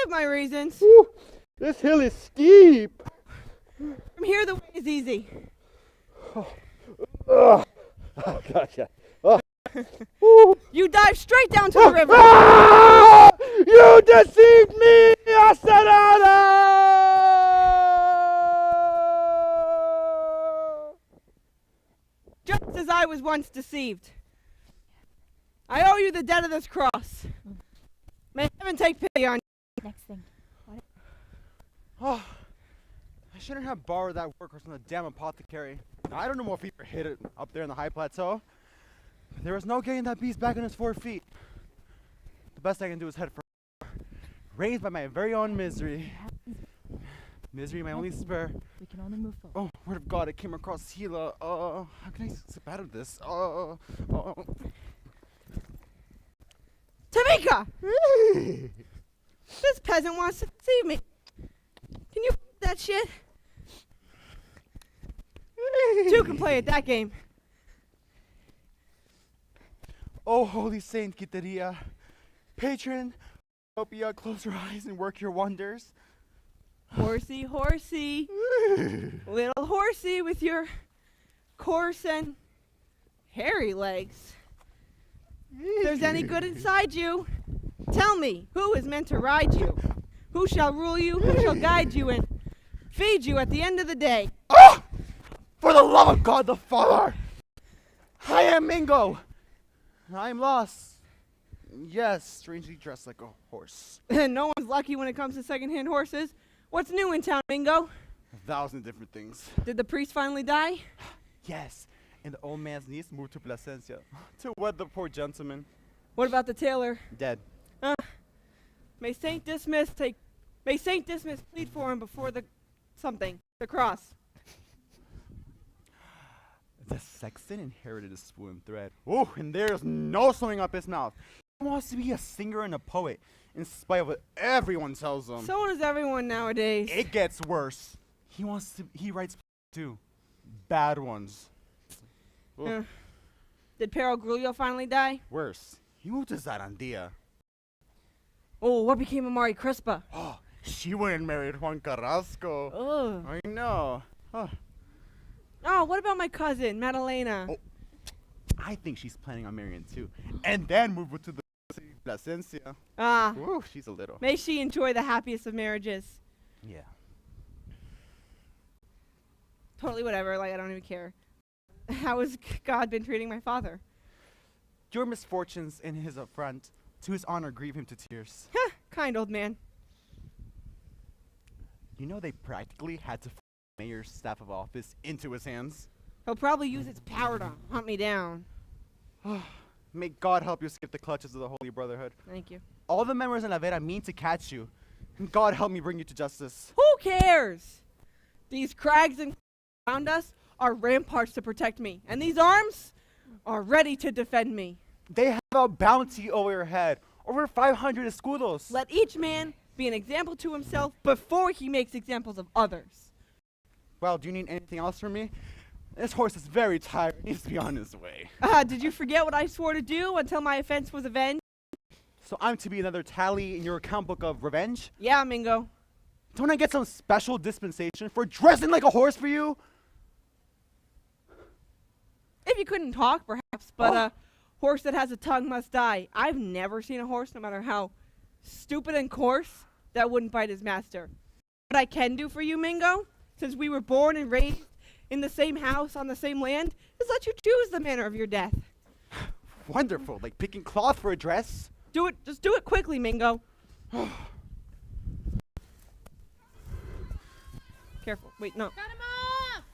have my reasons. Ooh, this hill is steep. From here, the way is easy. Oh, gotcha. You dive straight down to the river. Ah! You deceived me, SERRANA! Just as I was once deceived. I owe you the debt of this cross. May heaven take pity on you. Next thing. Oh, I shouldn't have borrowed that workhorse from the damn apothecary. I don't know if he ever hit it up there in the high plateau. But there was no getting that beast back on his 4 feet. The best I can do is head for raised by my very own misery. Misery, my only spur. We can only move forward. Oh, word of God, I came across Gila. How can I slip out of this? Tamika! This peasant wants to deceive me. Can you that shit? Two can play at that game. Oh, holy saint Quiteria, patron, hope you close your eyes and work your wonders. Horsey, horsey, little horsey with your coarse and hairy legs. If there's any good inside you, tell me, who is meant to ride you? Who shall rule you? Who shall guide you and feed you at the end of the day? Oh! For the love of God the Father! I am Mingo! I am lost. Yes, strangely dressed like a horse. No one's lucky when it comes to second-hand horses. What's new in town, Mingo? 1,000 different things. Did the priest finally die? Yes, and the old man's niece moved to Placencia to wed the poor gentleman. What about the tailor? Dead. May Saint Dismiss plead for him before the cross. The sexton inherited a spoon thread. Oh, and there's no sewing up his mouth. He wants to be a singer and a poet, in spite of what everyone tells him. So does everyone nowadays. It gets worse. He writes too. Bad ones. Did Pero Grulio finally die? Worse. He moved to Zarandia. Oh, what became of Mari Crispa? Oh, she went and married Juan Carrasco. Oh. I know. Oh, what about my cousin, Madalena? Oh, I think she's planning on marrying too. And then move to the Placencia. Ooh, she's a little. May she enjoy the happiest of marriages. Yeah. Totally whatever, I don't even care. How has God been treating my father? Your misfortunes in his affront To his honor, grieve him to tears. Kind old man. You know they practically had to the mayor's staff of office into his hands. He'll probably use its power to hunt me down. May God help you escape the clutches of the Holy Brotherhood. Thank you. All the members in La Vera mean to catch you. And God help me bring you to justice. Who cares? These crags and around us are ramparts to protect me. And these arms are ready to defend me. They have a bounty over your head. Over 500 escudos. Let each man be an example to himself before he makes examples of others. Well, do you need anything else from me? This horse is very tired. He needs to be on his way. Did you forget what I swore to do until my offense was avenged? So I'm to be another tally in your account book of revenge? Yeah, Mingo. Don't I get some special dispensation for dressing like a horse for you? If you couldn't talk, perhaps, but a horse that has a tongue must die. I've never seen a horse, no matter how stupid and coarse, that wouldn't bite his master. What I can do for you, Mingo, since we were born and raised in the same house on the same land, is let you choose the manner of your death. Wonderful, like picking cloth for a dress. Do it, just do it quickly, Mingo. Careful, wait, no. Cut him off!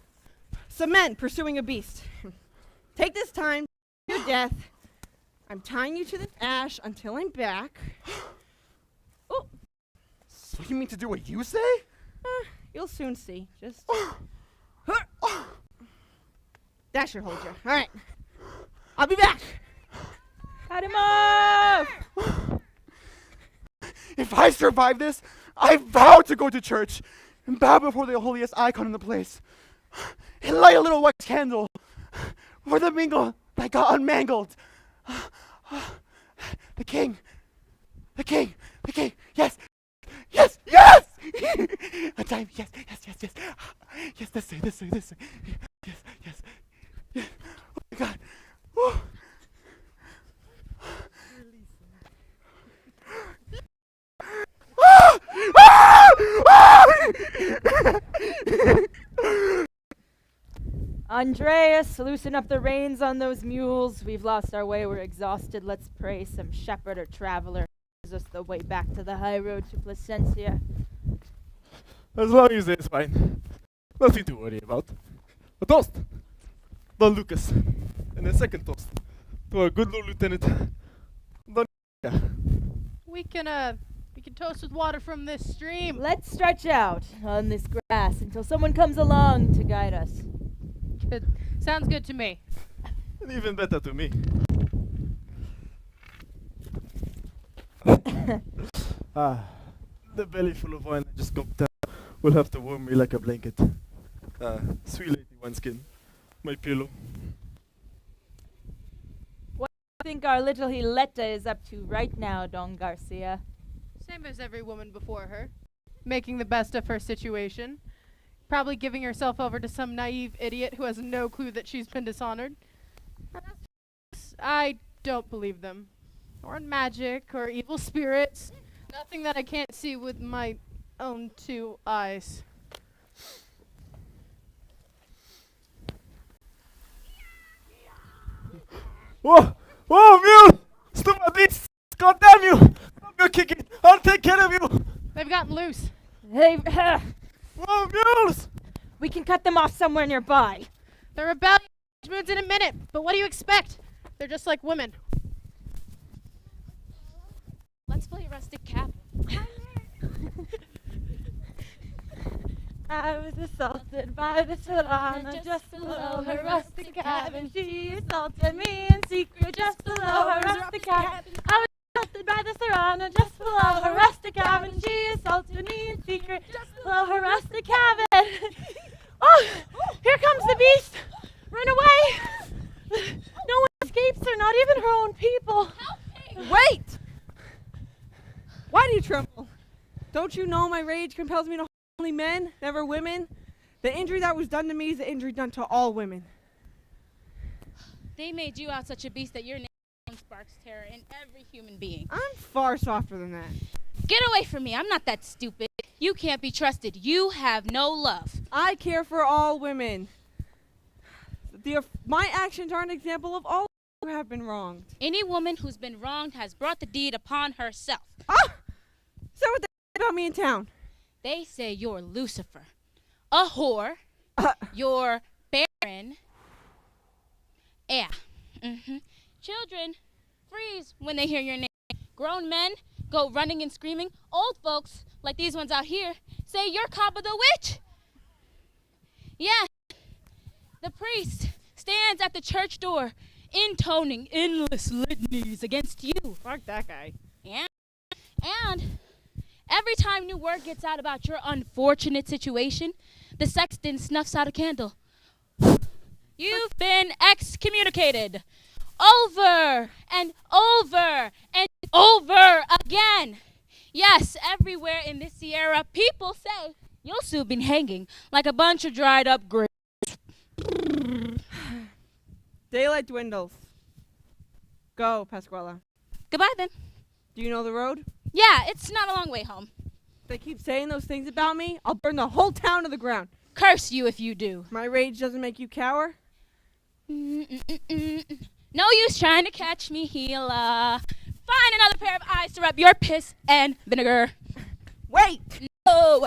Some men pursuing a beast. Take this time, your death. I'm tying you to the ash until I'm back. Oh. So you mean to do what you say? You'll soon see. Just that should hold you. All right. I'll be back. Cut him off! If I survive this, I vow to go to church and bow before the holiest icon in the place and light a little white candle for the mingle that got unmangled. The king, yes, a time, yes, this way, yes. Oh my God. Woo. Andreas, loosen up the reins on those mules. We've lost our way. We're exhausted. Let's pray some shepherd or traveler gives us the way back to the high road to Placencia. As long as it's fine. Nothing to worry about. A toast, Don Lucas. And a second toast to our good Lord Lieutenant, Don. We can toast with water from this stream. Let's stretch out on this grass until someone comes along to guide us. Good. Sounds good to me. And even better to me. The belly full of wine I just gulped down will have to warm me like a blanket. Sweet lady wineskin, my pillow. What do you think our little Hileta is up to right now, Don Garcia? Same as every woman before her. Making the best of her situation. Probably giving herself over to some naive idiot who has no clue that she's been dishonored. I don't believe them. Or in magic, or evil spirits. Nothing that I can't see with my own two eyes. Whoa! Whoa, mule! Stupid beast! God damn you! Stop your kicking! I'll take care of you! They've gotten loose. Hey, Whoa, mules! we can cut them off somewhere nearby. The rebellion moves in a minute, but what do you expect? They're just like women. Let's play rustic cap. I was assaulted by the Serrana just below her rustic cabin. She assaulted me in secret just below her rustic cabin. I was assaulted by the Serrana just below her rustic cabin. She assaulted me in secret just below her rustic cabin. Oh, here comes the beast. Run away. No one escapes her, not even her own people. Wait! Why do you tremble? Don't you know my rage compels me to only men, never women? The injury that was done to me is the injury done to all women. They made you out such a beast that your name sparks terror in every human being. I'm far softer than that. Get away from me. I'm not that stupid. You can't be trusted. You have no love. I care for all women. My actions are an example of all who have been wronged. Any woman who's been wronged has brought the deed upon herself. Ah! Is that what they say about me in town? They say you're Lucifer, a whore, you're barren. Yeah. Children freeze when they hear your name. Grown men go running and screaming. Old folks, like these ones out here, say you're Copper the Witch. Yeah. The priest stands at the church door, intoning endless litanies against you. Fuck that guy. Yeah. And every time new word gets out about your unfortunate situation, the sexton snuffs out a candle. You've been excommunicated. Over and over and over again. Yes, everywhere in this Sierra, people say you'll soon be hanging like a bunch of dried up grapes. Daylight dwindles. Go, Pasquale. Goodbye then. Do you know the road? Yeah, it's not a long way home. If they keep saying those things about me, I'll burn the whole town to the ground. Curse you if you do. My rage doesn't make you cower? No use trying to catch me, Gila. Find another pair of eyes to rub your piss and vinegar. Wait! No!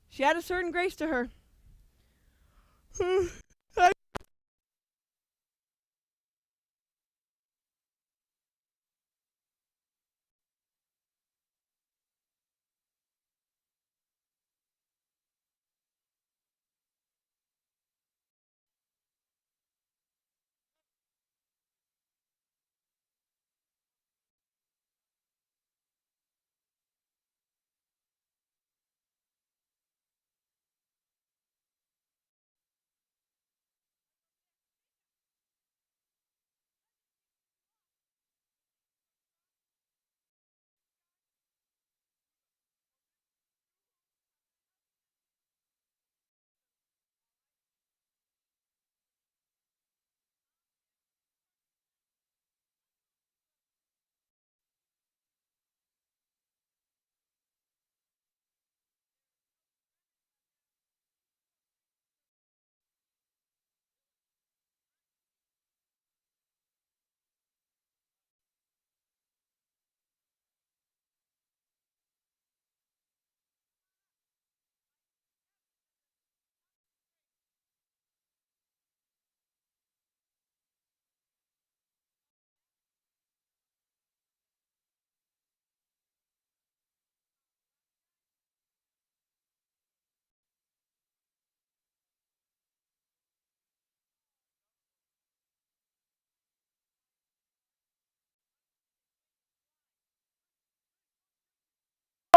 She had a certain grace to her.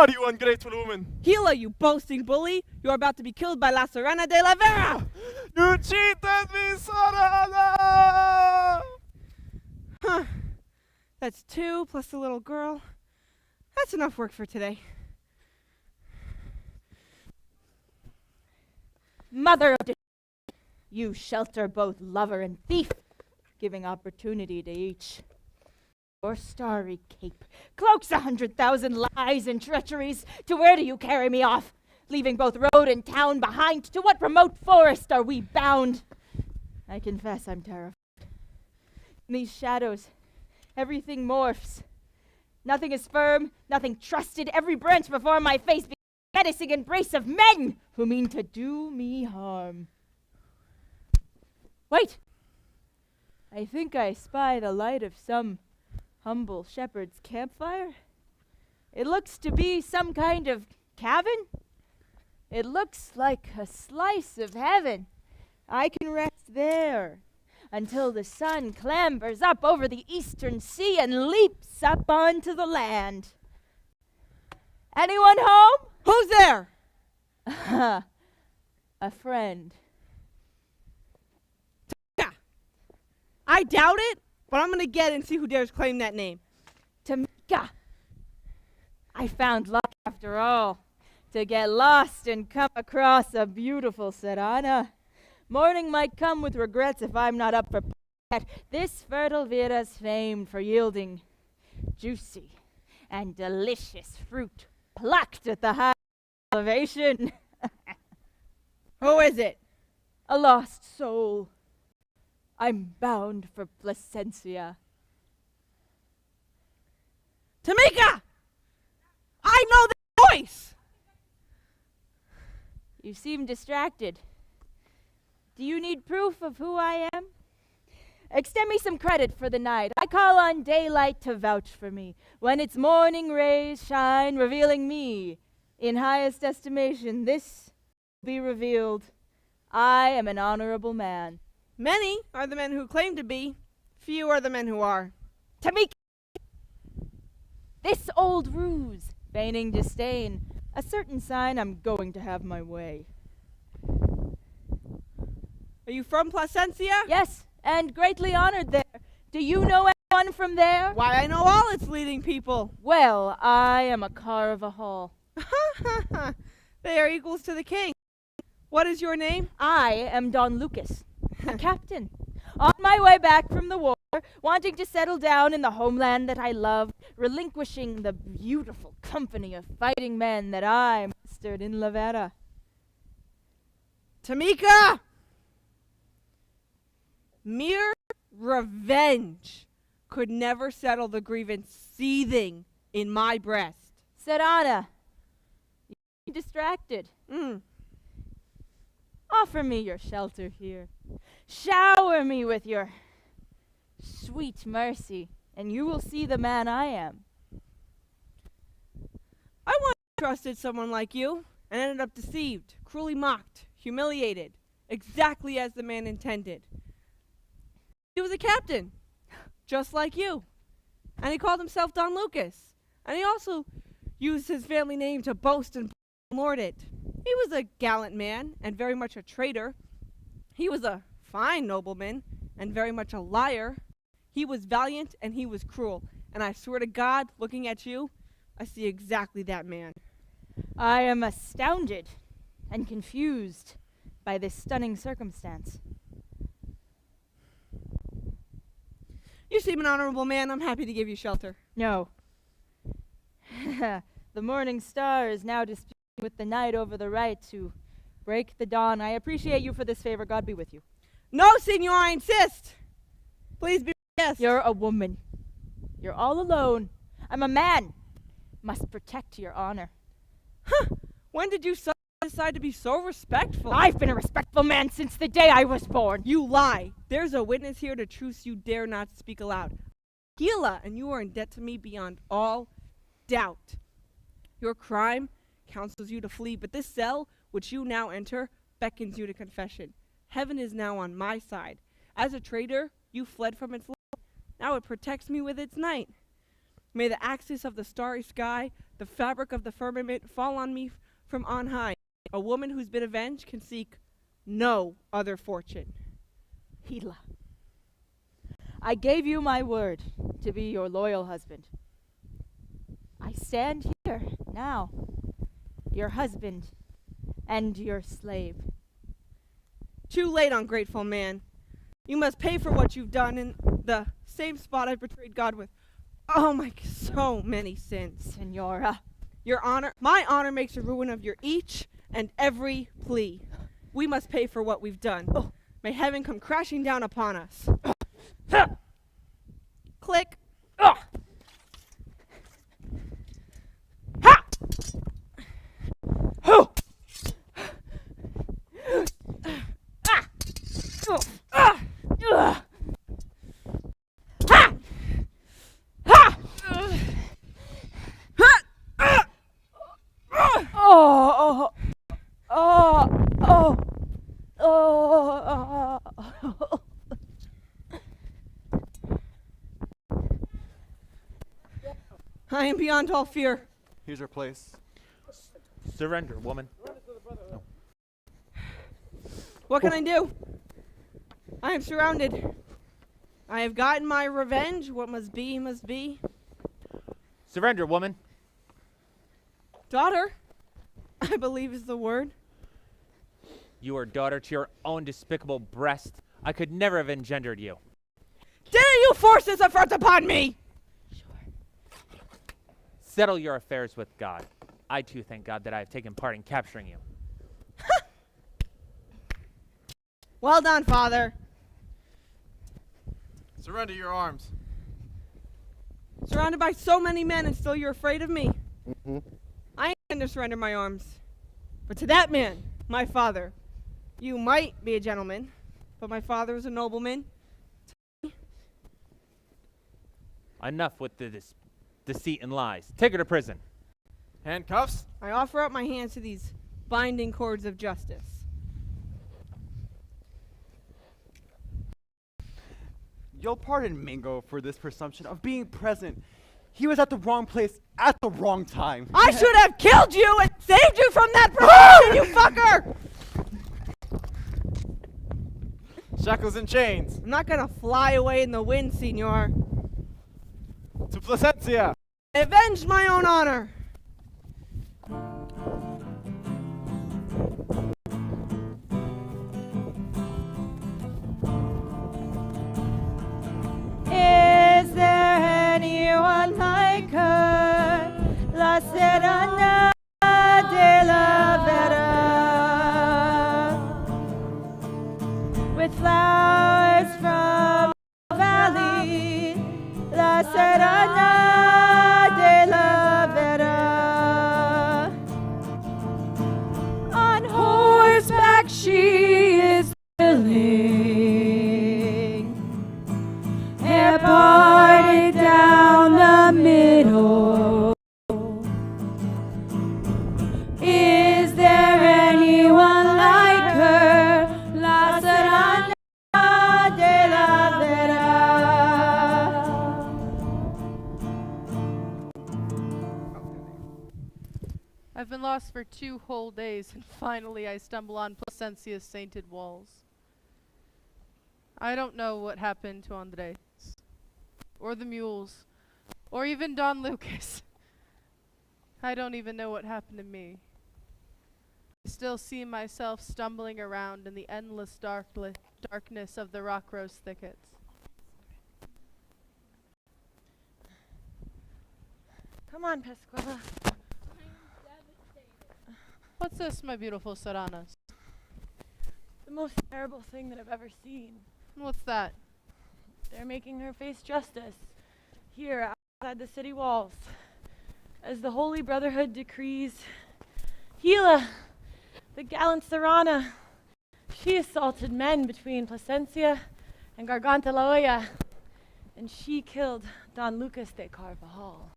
You ungrateful woman! Gila, you boasting bully! You're about to be killed by La SERRANA de la VERA! You cheated me, SERRANA! Huh. That's 2 plus the little girl. That's enough work for today. Mother of you shelter both lover and thief, giving opportunity to each. Your starry cape cloaks 100,000 lies and treacheries. To where do you carry me off? Leaving both road and town behind, to what remote forest are we bound? I confess I'm terrified. In these shadows, everything morphs. Nothing is firm, nothing trusted. Every branch before my face becomes a menacing embrace of men who mean to do me harm. Wait! I think I spy the light of some humble shepherd's campfire. It looks to be some kind of cabin. It looks like a slice of heaven. I can rest there until the sun clambers up over the eastern sea and leaps up onto the land. Anyone home? Who's there? A friend. I doubt it, but I'm gonna get and see who dares claim that name. Tamika. I found luck after all, to get lost and come across a beautiful SERRANA. Morning might come with regrets if I'm not up for that. This fertile Vera's famed for yielding juicy and delicious fruit plucked at the high elevation. Who is it? A lost soul. I'm bound for Placencia. Tamika! I know that voice! You seem distracted. Do you need proof of who I am? Extend me some credit for the night. I call on daylight to vouch for me. When its morning rays shine, revealing me in highest estimation, this will be revealed. I am an honorable man. Many are the men who claim to be. Few are the men who are. Tamika! This old ruse, feigning disdain, a certain sign I'm going to have my way. Are you from Placencia? Yes, and greatly honored there. Do you know anyone from there? Why, I know all its leading people. Well, I am a car of a hall. They are equals to the king. What is your name? I am Don Lucas, a captain. On my way back from the war, wanting to settle down in the homeland that I love, relinquishing the beautiful company of fighting men that I mastered in VERA. Tamika! Mere revenge could never settle the grievance seething in my breast. SERRANA, you're distracted. Offer me your shelter here. Shower me with your sweet mercy, and you will see the man I am. I once trusted someone like you and ended up deceived, cruelly mocked, humiliated, exactly as the man intended. He was a captain, just like you, and he called himself Don Lucas, and he also used his family name to boast and lord it. He was a gallant man and very much a traitor. He was a fine nobleman and very much a liar. He was valiant and he was cruel, and I swear to God, looking at you, I see exactly that man. I am astounded and confused by this stunning circumstance. You seem an honorable man. I'm happy to give you shelter. No. The morning star is now disputing with the night over the right to break the dawn. I appreciate you for this favor. God be with you. No, senor, I insist. Please be my guest. You're a woman. You're all alone. I'm a man. Must protect your honor. When did you decide to be so respectful? I've been a respectful man since the day I was born. You lie. There's a witness here to truth you dare not speak aloud. Gila, and you are in debt to me beyond all doubt. Your crime counsels you to flee, but this cell, which you now enter, beckons you to confession. Heaven is now on my side. As a traitor, you fled from its light. Now it protects me with its night. May the axis of the starry sky, the fabric of the firmament, fall on me from on high. A woman who's been avenged can seek no other fortune. Gila, I gave you my word to be your loyal husband. I stand here now, your husband and your slave. Too late, ungrateful man. You must pay for what you've done in the same spot I betrayed God with. Oh my, so many sins. Senora. Your honor, my honor makes a ruin of your each and every plea. We must pay for what we've done. Oh. May heaven come crashing down upon us. Click. Ha! Who? I am beyond all fear. Here's your place. Surrender, woman. What can I do? I am surrounded. I have gotten my revenge. What must be, must be. Surrender, woman. Daughter, I believe is the word. You are daughter to your own despicable breast. I could never have engendered you. Dare you force this affront upon me? Settle your affairs with God. I too thank God that I have taken part in capturing you. Well done, Father. Surrender your arms. Surrounded by so many men and still you're afraid of me? Mm-hmm. I ain't going to surrender my arms. But to that man, my father, you might be a gentleman, but my father is a nobleman. Enough with this deceit and lies. Take her to prison. Handcuffs? I offer up my hands to these binding cords of justice. You'll pardon Mingo for this presumption of being present. He was at the wrong place at the wrong time. I should have killed you and saved you from that presumption, you fucker! Shackles and chains. I'm not gonna fly away in the wind, senor. To Placencia. I avenged my own honor. Is there anyone like her? La Serrana de la Vera. With flowers from the valley, La Serrana de la Vera. On horseback she is thrilling, hair parted down the middle. Is there anyone like her? La Serrana de la Vera. I've been lost for 2 whole days, and finally I stumble on Placencia's sainted walls. I don't know what happened to Andres, or the mules, or even Don Lucas. I don't even know what happened to me. I still see myself stumbling around in the endless darkness of the rock rose thickets. Come on, Pasquala. What's this, my beautiful Serranas? The most terrible thing that I've ever seen. What's that? They're making her face justice here outside the city walls. As the Holy Brotherhood decrees, Gila, the gallant Serrana, she assaulted men between Placencia and Garganta La Olla, and she killed Don Lucas de Carvajal.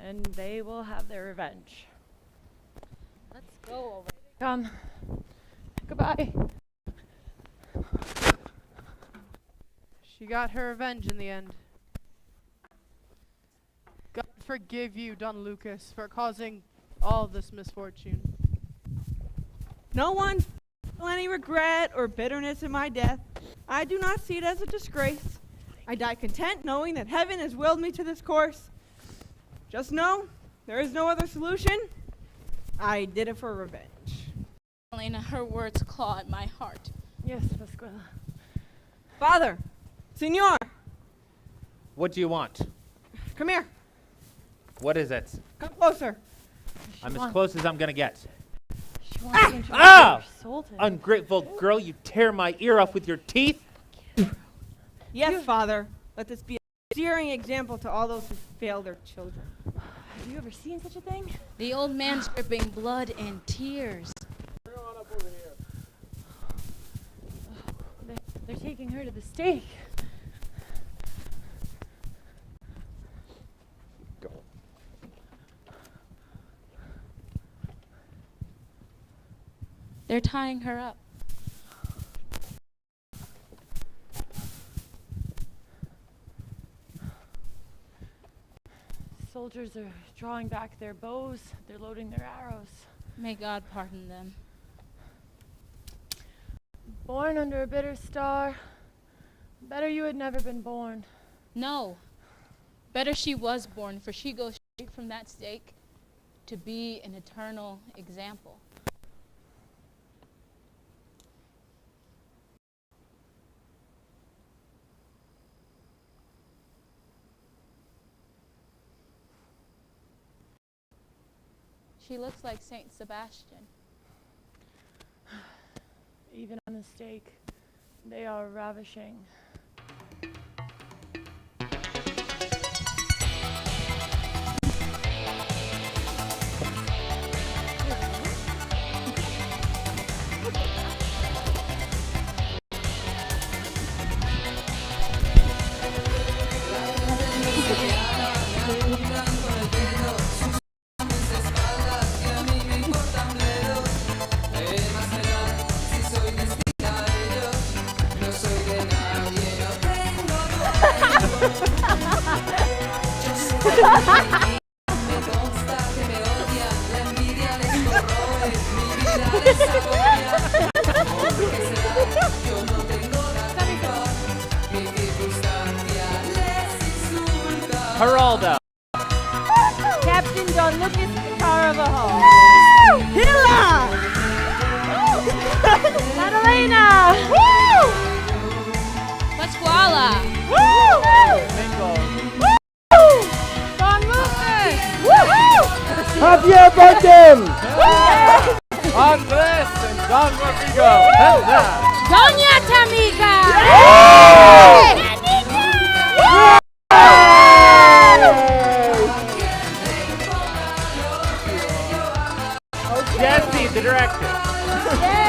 And they will have their revenge. Let's go over. Come. Goodbye. She got her revenge in the end. God forgive you, Don Lucas, for causing all this misfortune. No one feel any regret or bitterness in my death. I do not see it as a disgrace. I die content knowing that heaven has willed me to this course. Just know, there is no other solution. I did it for revenge. Elena, her words claw at my heart. Yes, Pasquala. Father, Senor, What do you want? come here. What is it? Come closer. I'm as close as I'm gonna get. She wants to introduce Ah! her soul to him. Ungrateful girl, you tear my ear off with your teeth. Yes, Father. Let this be a searing example to all those who fail their children. Have you ever seen such a thing? The old man's dripping blood and tears. They're taking her to the stake. Go. They're tying her up. Soldiers are drawing back their bows. They're loading their arrows. May God pardon them. Born under a bitter star. Better you had never been born. No. Better she was born, for she goes straight from that stake to be an eternal example. She looks like Saint Sebastian. Even on the stake, they are ravishing. Geraldo. Captain Don Lucas Caravajo. Hila! Madalena. Pasquala. Don Lucas. Javier Bardem. Andres and Don Rodrigo. Doña Tamika. Jesse, the director.